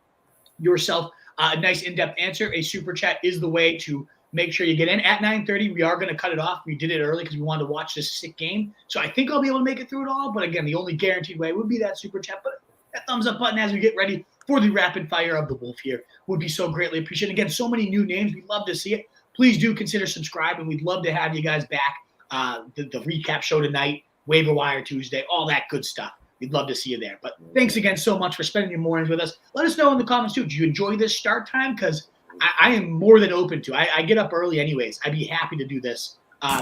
yourself a nice in-depth answer, a super chat is the way to make sure you get in. At 9:30, we are going to cut it off. We did it early because we wanted to watch this sick game. So I think I'll be able to make it through it all. But again, the only guaranteed way would be that super chat. But that thumbs up button as we get ready for the rapid fire of the Wolf here would be so greatly appreciated. Again, so many new names. We'd love to see it. Please do consider subscribing. We'd love to have you guys back. The recap show tonight, waiver wire Tuesday, all that good stuff. We'd love to see you there. But thanks again so much for spending your mornings with us. Let us know in the comments too. Do you enjoy this start time? Because I am more than open to. I get up early anyways. I'd be happy to do this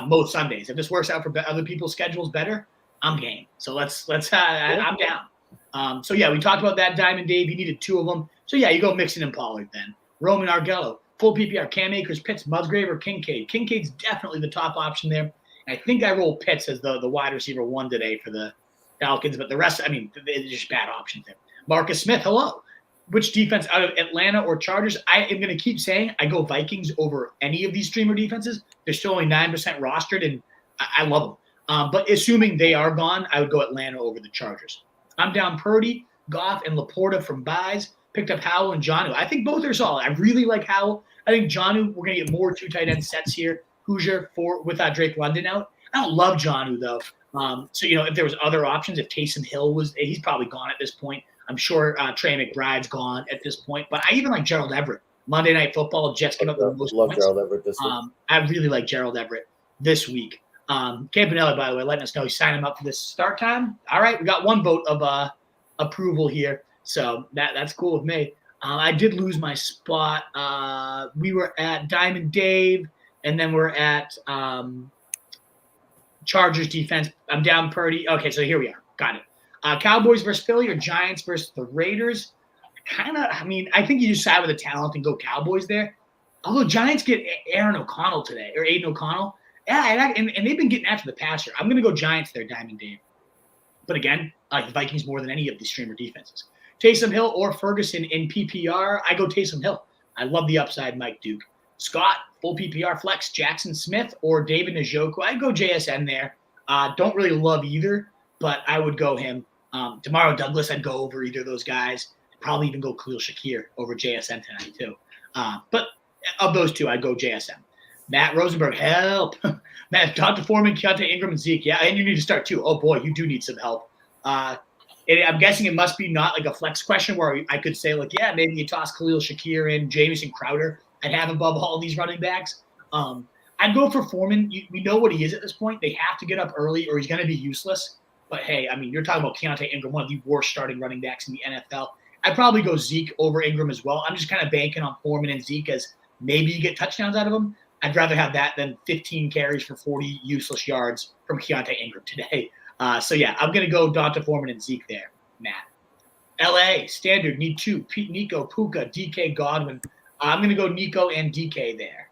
most Sundays. If this works out for other people's schedules better, I'm game. So let's. I'm down. So yeah, we talked about that. Diamond Dave, you needed 2 of them. So yeah, you go Mixon and Pollard then. Roman Argello, full PPR, Cam Akers, Pitts, Musgrave, or Kincaid. Kincaid's definitely the top option there. I think I roll Pitts as the wide receiver 1 today for the Falcons, but the rest, they're just bad options there. Marcus Smith, hello. Which defense out of Atlanta or Chargers? I am going to keep saying I go Vikings over any of these streamer defenses. They're still only 9% rostered, and I love them. But assuming they are gone, I would go Atlanta over the Chargers. I'm down Purdy, Goff, and Laporta from buys. Picked up Howell and Jonnu. I think both are solid. I really like Howell. I think Jonnu, we're going to get more 2 tight end sets here. Hoosier with Drake London out. I don't love Jonnu, though. So, if there was other options, if Taysom Hill he's probably gone at this point. I'm sure Trey McBride's gone at this point. But I even like Gerald Everett. Monday Night Football, Jets give up the most love points. Gerald Everett this week. I really like Gerald Everett this week. Campanella, by the way, letting us know he's signing him up for this start time. All right, we got 1 vote of approval here. So that's cool with me. I did lose my spot. We were at Diamond Dave, and then we're at Chargers defense. I'm down Purdy. Okay, so here we are. Got it. Cowboys versus Philly or Giants versus the Raiders. I think you just side with the talent and go Cowboys there. Although Giants get Aaron O'Connell today, or Aiden O'Connell. Yeah, and they've been getting after the passer. I'm going to go Giants there, Diamond Dave. But again, I like the Vikings more than any of these streamer defenses. Taysom Hill or Ferguson in PPR. I go Taysom Hill. I love the upside, Mike Duke. Scott, full PPR flex, Jackson Smith or David Njoku. I'd go JSN there. Don't really love either, but I would go him. Demario Douglas, I'd go over either of those guys. I'd probably even go Khalil Shakir over JSN tonight too. But of those two, I'd go JSN. Matt Rosenberg, help. Matt, Dr. Foreman, Keontae Ingram, and Zeke. Yeah, and you need to start too. Oh, boy, you do need some help. I'm guessing it must be not like a flex question where I could say, like, yeah, maybe you toss Khalil Shakir in, Jamison Crowder. I'd have above all these running backs. I'd go for Foreman. We know what he is at this point. They have to get up early or he's going to be useless. But, hey, you're talking about Keontae Ingram, one of the worst starting running backs in the NFL. I'd probably go Zeke over Ingram as well. I'm just kind of banking on Foreman and Zeke as maybe you get touchdowns out of them. I'd rather have that than 15 carries for 40 useless yards from Keontae Ingram today. So, yeah, I'm going to go Donta Foreman and Zeke there, Matt. L.A., standard, need two. Pete, Nico, Puka, DK, Godwin. I'm going to go Nico and DK there.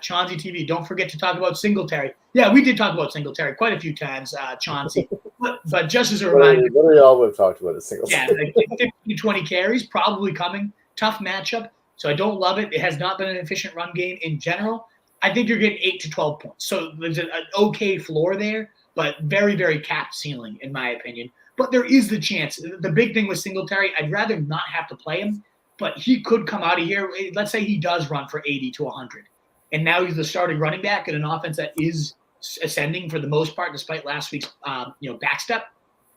Chauncey TV, don't forget to talk about Singletary. Yeah, we did talk about Singletary quite a few times, Chauncey. but just as a reminder. Literally all we've talked about is Singletary. Yeah, like 15, 20 carries, probably coming. Tough matchup. So I don't love it. It has not been an efficient run game in general. I think you're getting 8 to 12 points. So there's an okay floor there, but very, very capped ceiling, in my opinion. But there is the chance. The big thing with Singletary, I'd rather not have to play him, but he could come out of here. Let's say he does run for 80 to 100. And now he's the starting running back in an offense that is ascending for the most part, despite last week's backstep.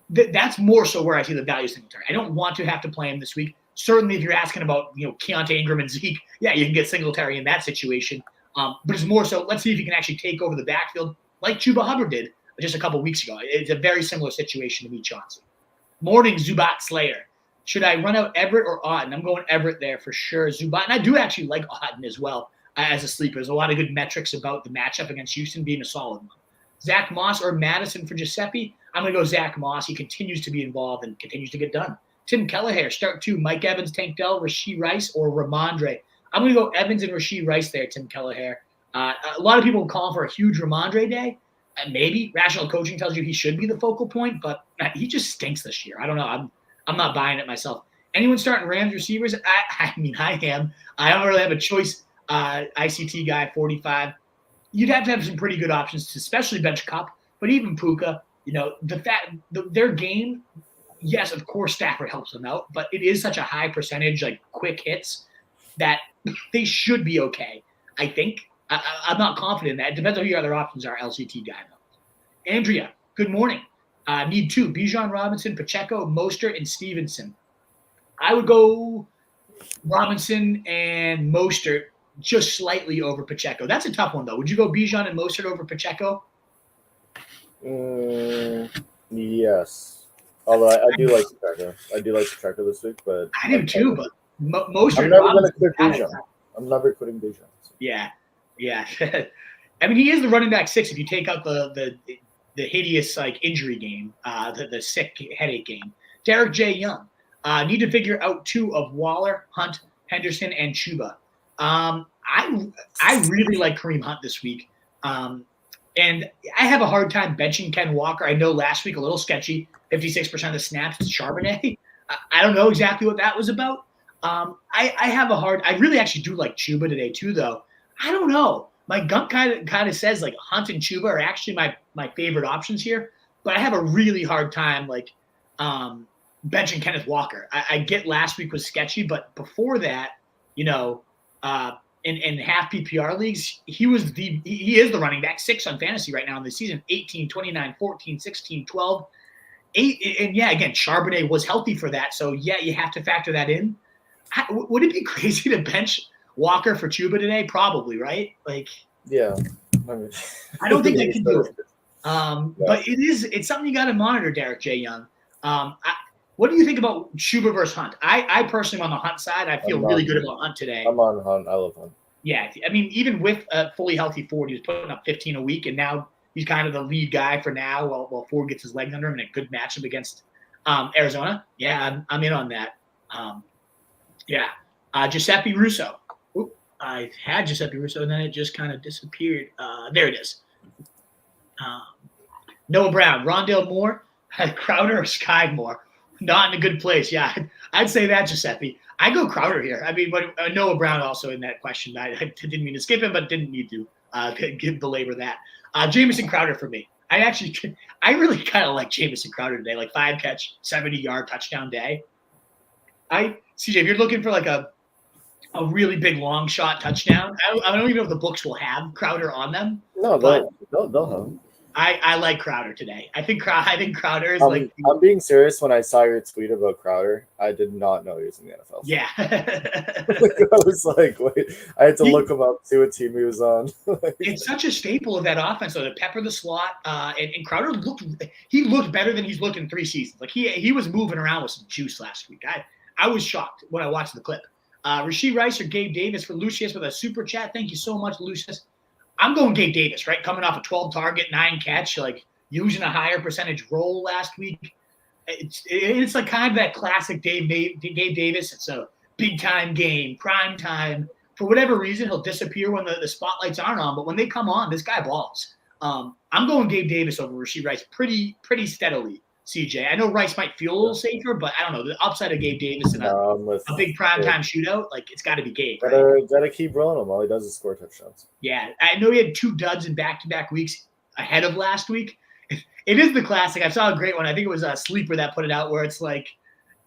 That's more so where I see the value of Singletary. I don't want to have to play him this week. Certainly, if you're asking about Keontae Ingram and Zeke, yeah, you can get Singletary in that situation. But it's more so, let's see if he can actually take over the backfield like Chuba Hubbard did just a couple weeks ago. It's a very similar situation to me, Chauncey. Morning, Zubat Slayer. Should I run out Everett or Auden? I'm going Everett there for sure. Zubat, and I do actually like Auden as well as a sleeper. There's a lot of good metrics about the matchup against Houston being a solid one. Zach Moss or Madison for Giuseppe? I'm going to go Zach Moss. He continues to be involved and continues to get done. Tim Kelleher, start two. Mike Evans, Tank Dell, Rashee Rice, or Ramondre. I'm going to go Evans and Rashee Rice there, Tim Kelleher. A lot of people call for a huge Ramondre day. Maybe rational coaching tells you he should be the focal point, but he just stinks this year. I don't know. I'm not buying it myself. Anyone starting Rams receivers? I am. I don't really have a choice. ICT guy, 45. You'd have to have some pretty good options, especially bench Cup, but even Puka. Their game. Yes, of course, Stafford helps them out, but it is such a high percentage, like quick hits, that they should be okay. I think. I'm not confident in that. It depends on who your other options are, LCT guy, though. Andrea, good morning. Need two. Bijan Robinson, Pacheco, Mostert, and Stevenson. I would go Robinson and Mostert just slightly over Pacheco. That's a tough one, though. Would you go Bijan and Mostert over Pacheco? Yes. Although I do like Pacheco. I do like Pacheco this week, but I do too. But Mostert. I'm never going to quit Bijan. I'm never quitting Bijan. So. Yeah. I mean, he is the running back 6 if you take out the hideous injury game, the sick headache game. Derek J. Young. Need to figure out 2 of Waller, Hunt, Henderson, and Chuba. I really like Kareem Hunt this week. And I have a hard time benching Ken Walker. I know last week a little sketchy, 56% of the snaps to Charbonnet. I don't know exactly what that was about. I really actually do like Chuba today too, though. I don't know. My gut kind of says like Hunt and Chuba are actually my favorite options here, but I have a really hard time benching Kenneth Walker. I get last week was sketchy, but before that, in half PPR leagues, he is the running back 6 on fantasy right now in the season. 18, 29, 14, 16, 12, 8. And yeah, again, Charbonnet was healthy for that. So yeah, you have to factor that in. Would it be crazy to bench Walker for Chuba today? Probably, right? Yeah. I don't think they can do it. But it's something you got to monitor, Derek J. Young. What do you think about Chuba versus Hunt? I personally am on the Hunt side. I feel really good about Hunt today. I'm on Hunt. I love Hunt. Yeah, I mean, even with a fully healthy Ford, he was putting up 15 a week, and now he's kind of the lead guy for now while Ford gets his legs under him in a good matchup against Arizona. Yeah, I'm in on that. Giuseppe Russo. Oop, I had Giuseppe Russo, and then it just kind of disappeared. There it is. Noah Brown, Rondale Moore, Crowder, or Sky Moore. Not in a good place. Yeah, I'd say that, Giuseppe. I go Crowder here. I mean, but Noah Brown also in that question. I didn't mean to skip him, but didn't need to belabor that. Jamison Crowder for me. I really kind of like Jamison Crowder today. Like 5-catch, 70-yard touchdown day. CJ, if you're looking for like a really big long shot touchdown, I don't even know if the books will have Crowder on them. No, they'll have him. I like Crowder today. I think Crowder is I'm being serious. When I saw your tweet about Crowder, I did not know he was in the NFL. Yeah. I was like, wait, I had to look him up, see what team he was on. It's such a staple of that offense, though, to pepper the slot. And Crowder looked better than he's looked in 3 seasons. Like he was moving around with some juice last week. I was shocked when I watched the clip. Rashee Rice or Gabe Davis for Lucius with a super chat. Thank you so much, Lucius. I'm going Gabe Davis, right? Coming off a 12-target, 9-catch, like using a higher percentage role last week. It's like kind of that classic Gabe Davis. It's a big-time game, prime time. For whatever reason, he'll disappear when the spotlights aren't on. But when they come on, this guy balls. I'm going Gabe Davis over Rashee Rice pretty steadily, CJ. I know Rice might feel a little safer, but I don't know. The upside of Gabe Davis in a big primetime shootout, like it's got to be Gabe. Gotta keep rolling him. All he does is score touchdowns. Yeah, I know he had 2 duds in back-to-back weeks ahead of last week. It is the classic. I saw a great one. I think it was a Sleeper that put it out where it's like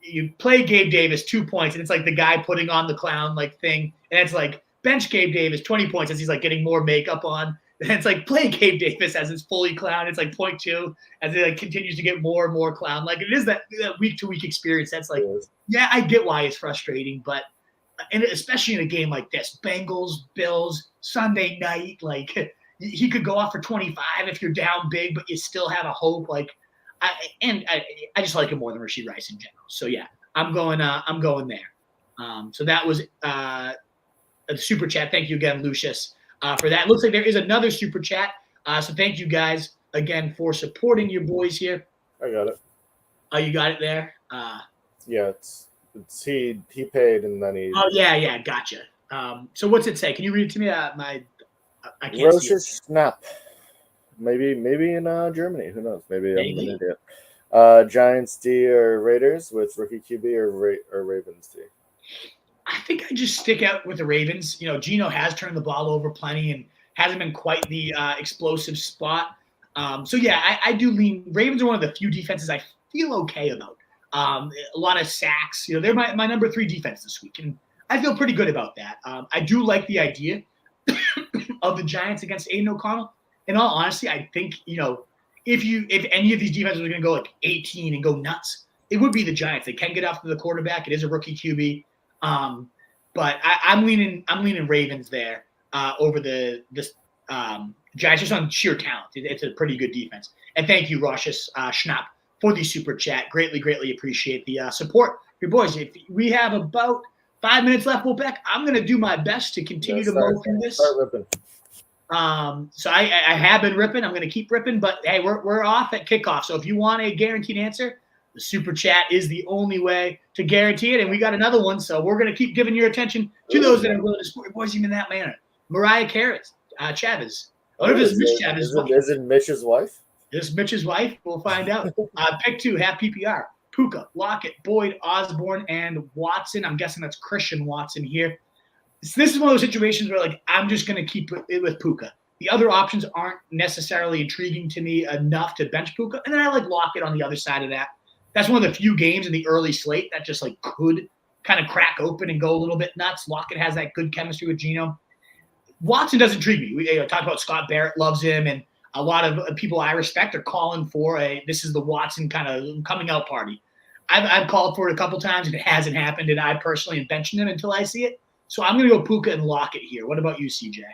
you play Gabe Davis 2 points, and it's like the guy putting on the clown like thing, and it's like bench Gabe Davis 20 points as he's like getting more makeup on. And it's like play Gabe Davis as it's fully clown. It's like 0.2 as it like continues to get more and more clown. Like it is that week-to-week experience. That's like, yeah, I get why it's frustrating, but and especially in a game like this, Bengals, Bills, Sunday night, like he could go off for 25 if you're down big, but you still have a hope. Like, I just like him more than Rashee Rice in general. So yeah, I'm going there. So that was a super chat. Thank you again, Lucius, for that. It looks like there is another super chat. So thank you guys again for supporting your boys here. I got it. Oh, you got it there. Yeah, it's he paid and then he. Oh yeah, gotcha. So what's it say? Can you read it to me? I can't Rosh see it. snap. Maybe in Germany. Who knows? Maybe I'm an idiot. Giants D or Raiders with rookie QB or Ravens D. I think I just stick out with the Ravens. You know, Geno has turned the ball over plenty and hasn't been quite the explosive spot. So yeah, I do lean. Ravens are one of the few defenses I feel okay about. A lot of sacks. You know, they're my number 3 defense this week, and I feel pretty good about that. I do like the idea of the Giants against Aiden O'Connell. In all honesty, I think, you know, if any of these defenses are going to go like 18 and go nuts, it would be the Giants. They can get after the quarterback. It is a rookie QB. But I'm leaning Ravens there over the Giants just on sheer talent. It's a pretty good defense. And thank you, Roshus Schnapp, for the super chat. Greatly appreciate the support. Your boys, if we have about 5 minutes left, Wolfbeck, I'm going to do my best to continue to mow through this. Start ripping. So I have been ripping. I'm going to keep ripping. But, hey, we're off at kickoff. So if you want a guaranteed answer, the super chat is the only way to guarantee it. And we got another one. So we're going to keep giving your attention to those that are willing to support your boys even in that manner. Mariah Carey, Chavez. What if it's Mitch Chavez? Is it Mitch's wife? Is Mitch's wife? We'll find out. Pick 2, half PPR. Puka, Lockett, Boyd, Osborne, and Watson. I'm guessing that's Christian Watson here. So this is one of those situations where, like, I'm just going to keep it with Puka. The other options aren't necessarily intriguing to me enough to bench Puka. And then I like Lockett on the other side of that. That's one of the few games in the early slate that just, like, could kind of crack open and go a little bit nuts. Lockett has that good chemistry with Geno. Watson does intrigue me. We talked about Scott Barrett loves him, and a lot of people I respect are calling for this is the Watson kind of coming out party. I've called for it a couple times, and it hasn't happened, and I personally am benching him until I see it. So I'm going to go Puka and Lockett here. What about you, CJ?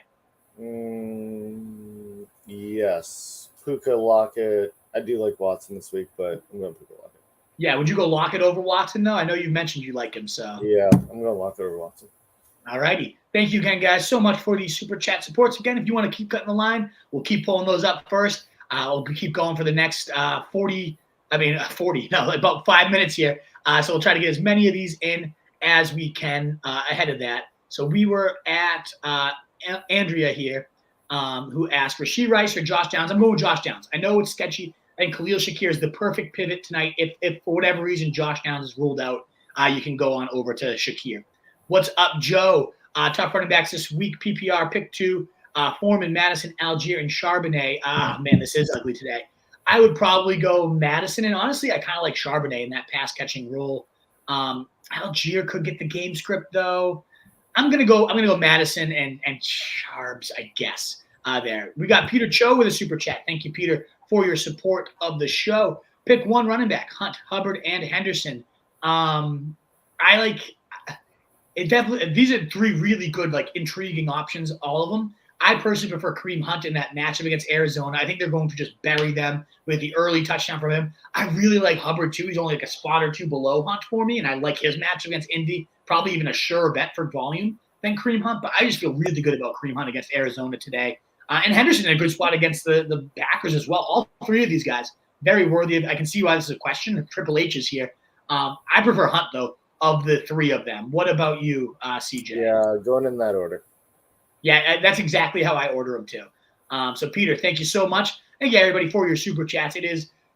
Yes. Puka, Lockett. I do like Watson this week, but I'm going Puka, Lockett. Yeah, would you go Lockett over Watson, though? I know you mentioned you like him, so. Yeah, I'm going to Lockett over Watson. All righty. Thank you again, guys, so much for these Super Chat supports. Again, if you want to keep cutting the line, we'll keep pulling those up first. We'll keep going for the next about 5 minutes here. So we'll try to get as many of these in as we can ahead of that. So we were at Andrea here, who asked, Rashee Rice or Josh Downs? I'm going with Josh Downs. I know it's sketchy. I think Khalil Shakir is the perfect pivot tonight. If for whatever reason Josh Downs is ruled out, you can go on over to Shakir. What's up, Joe? Tough running backs this week. PPR pick 2. Foreman, Madison, Algier, and Charbonnet. Man, this is ugly today. I would probably go Madison, and honestly, I kind of like Charbonnet in that pass-catching role. Algier could get the game script though. I'm gonna go Madison and Charbs, I guess. There we got Peter Cho with a super chat. Thank you, Peter, for your support of the show. Pick 1 running back: Hunt, Hubbard, and Henderson. I like it. Definitely, these are 3 really good, like intriguing options. All of them. I personally prefer Kareem Hunt in that matchup against Arizona. I think they're going to just bury them with the early touchdown from him. I really like Hubbard, too. He's only like a spot or 2 below Hunt for me, and I like his matchup against Indy. Probably even a surer bet for volume than Kareem Hunt, but I just feel really good about Kareem Hunt against Arizona today. And Henderson in a good spot against the backers as well. All 3 of these guys, very worthy of – I can see why this is a question. Triple H is here. I prefer Hunt, though, of the 3 of them. What about you, CJ? Yeah, going in that order. Yeah, that's exactly how I order them too. So, Peter, thank you so much. Thank you, everybody, for your super chats.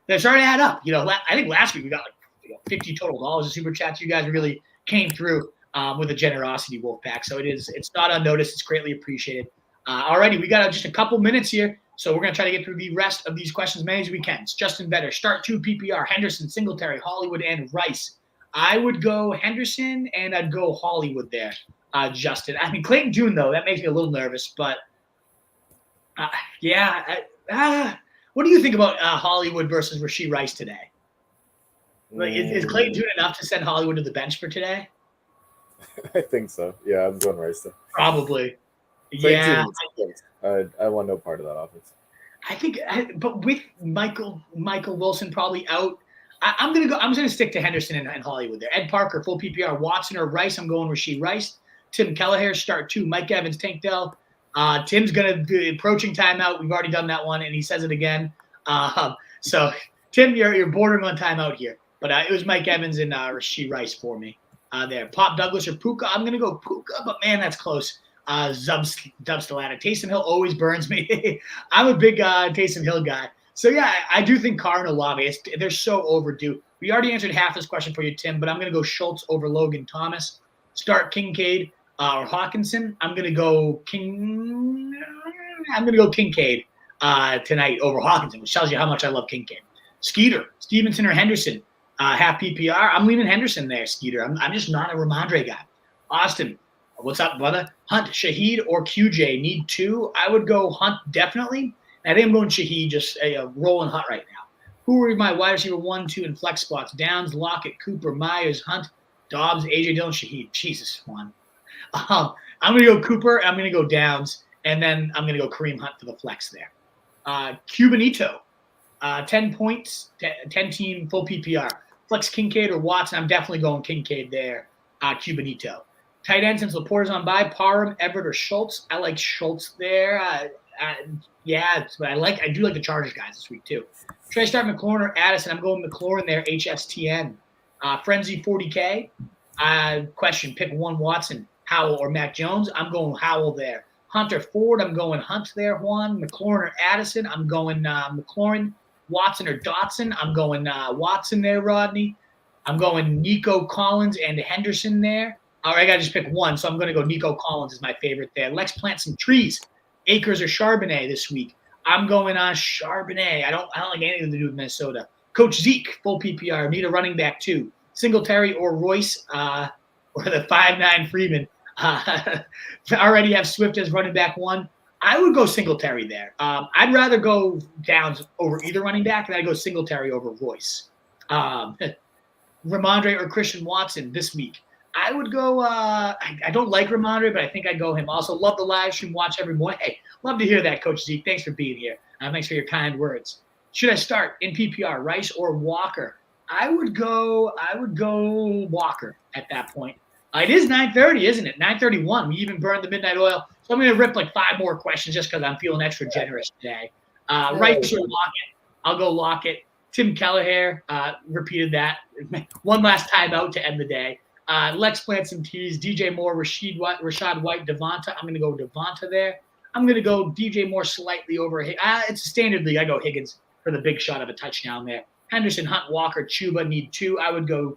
They're starting to add up. I think last week we got like $50 total of super chats. You guys really came through with a generosity, Wolfpack. So it's not unnoticed. It's greatly appreciated. Alrighty, we got just a couple minutes here. So we're going to try to get through the rest of these questions as many as we can. It's Justin Vetter, start 2 PPR, Henderson, Singletary, Hollywood, and Rice. I would go Henderson, and I'd go Hollywood there. Justin. I mean, Clayton Tune, though, that makes me a little nervous. But, what do you think about Hollywood versus Rashee Rice today? Like, is Clayton Tune enough to send Hollywood to the bench for today? I think so. Yeah, I'm going Rice, though. Probably. Clayton I want no part of that offense. I think – but with Michael Wilson probably out, I'm going to stick to Henderson and Hollywood there. Ed Parker, full PPR. Watson or Rice, I'm going Rashee Rice. Tim Kelleher, start 2. Mike Evans, Tank Dell. Tim's going to be approaching timeout. We've already done that one, and he says it again. So, Tim, you're bordering on timeout here. But it was Mike Evans and Rashee Rice for me there. Pop Douglas or Puka. I'm going to go Puka, but, man, that's close. Dubs still at it. Taysom Hill always burns me. I'm a big Taysom Hill guy. So, yeah, I do think Carr and Olave, they're so overdue. We already answered half this question for you, Tim, but I'm going to go Schultz over Logan Thomas. Start Kincaid or Hawkinson. I'm going to go Kincaid tonight over Hawkinson, which tells you how much I love Kincaid. Skeeter, Stevenson or Henderson. Half PPR. I'm leaning Henderson there, Skeeter. I'm just not a Ramondre guy. Austin, what's up, brother? Hunt, Shaheed, or QJ? Need 2. I would go Hunt definitely. I think I'm going Shaheed, just rolling Hunt right now. Who are my wide receiver 1, 2, and flex spots? Downs, Lockett, Cooper, Myers, Hunt, Dobbs, AJ Dillon, Shaheed. Jesus, Juan. I'm going to go Cooper. I'm going to go Downs. And then I'm going to go Kareem Hunt for the flex there. Cubanito, 10 points, 10-team, full PPR. Flex Kincaid or Watson. I'm definitely going Kincaid there. Cubanito. Tight end, since Laporta's on by, Parham, Everett, or Schultz. I like Schultz there. But I do like the Chargers guys this week too. Should I start McLaurin or Addison? I'm going McLaurin there, HSTN. Frenzy 40K. Question, pick 1 Watson, Howell, or Mac Jones. I'm going Howell there. Hunter Ford, I'm going Hunt there, Juan. McLaurin or Addison, I'm going McLaurin. Watson or Dotson, I'm going Watson there, Rodney. I'm going Nico Collins and Henderson there. All right, I got to just pick one, so I'm going to go Nico Collins is my favorite there. Let's plant some trees. Akers or Charbonnet this week. I'm going on Charbonnet. I don't like anything to do with Minnesota. Coach Zeke, full PPR. Need a running back too. Singletary or Royce or the 5'9" Freeman. Already have Swift as running back 1. I would go Singletary there. I'd rather go Downs over either running back, and I'd go Singletary over Royce. Ramondre or Christian Watson this week. I would go I don't like Ramondre, but I think I'd go him. Also, love the live stream, watch every morning. Hey, love to hear that, Coach Zeke. Thanks for being here. Thanks for your kind words. Should I start in PPR, Rice or Walker? I would go Walker at that point. It is 9:30, isn't it? 9:31. We even burned the midnight oil. So I'm going to rip like 5 more questions just because I'm feeling extra generous today. Rice or Lockett? I'll go Lockett. Tim Kelleher repeated that. One last timeout to end the day. Lex plant some tees. DJ Moore, Rashad White, Devonta. I'm going to go Devonta there. I'm going to go DJ Moore slightly over. It's a standard league. I go Higgins for the big shot of a touchdown there. Henderson, Hunt, Walker, Chuba need 2. I would go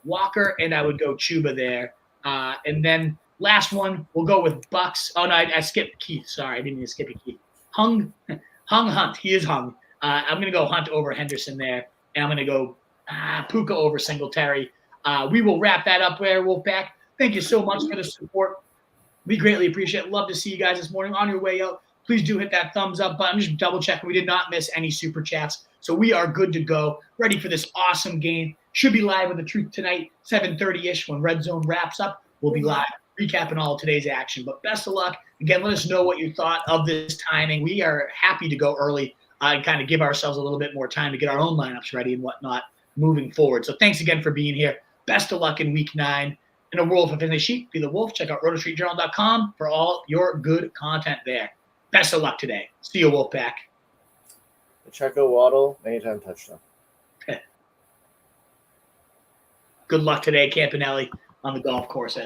Walker and I would go Chuba there. And then last one, we'll go with Bucks. Oh, no, I skipped Keith. Sorry, I didn't mean to skip Keith. Hung Hunt. He is hung. I'm going to go Hunt over Henderson there. And I'm going to go Puka over Singletary. We will wrap that up there, Wolfpack. Thank you so much for the support. We greatly appreciate it. Love to see you guys this morning. On your way out, please do hit that thumbs up button. Just double checking. We did not miss any super chats. So we are good to go. Ready for this awesome game. Should be live with the truth tonight, 7:30-ish when Red Zone wraps up. We'll be live recapping all of today's action. But best of luck. Again, let us know what you thought of this timing. We are happy to go early and kind of give ourselves a little bit more time to get our own lineups ready and whatnot moving forward. So thanks again for being here. Best of luck in week 9. In a world of Fantasy Sheep, be the Wolf. Check out rotostreetjournal.com for all your good content there. Best of luck today. See you, Wolfpack. Pacheco, Waddle, anytime touchdown. Good luck today, Campanelli, on the golf course.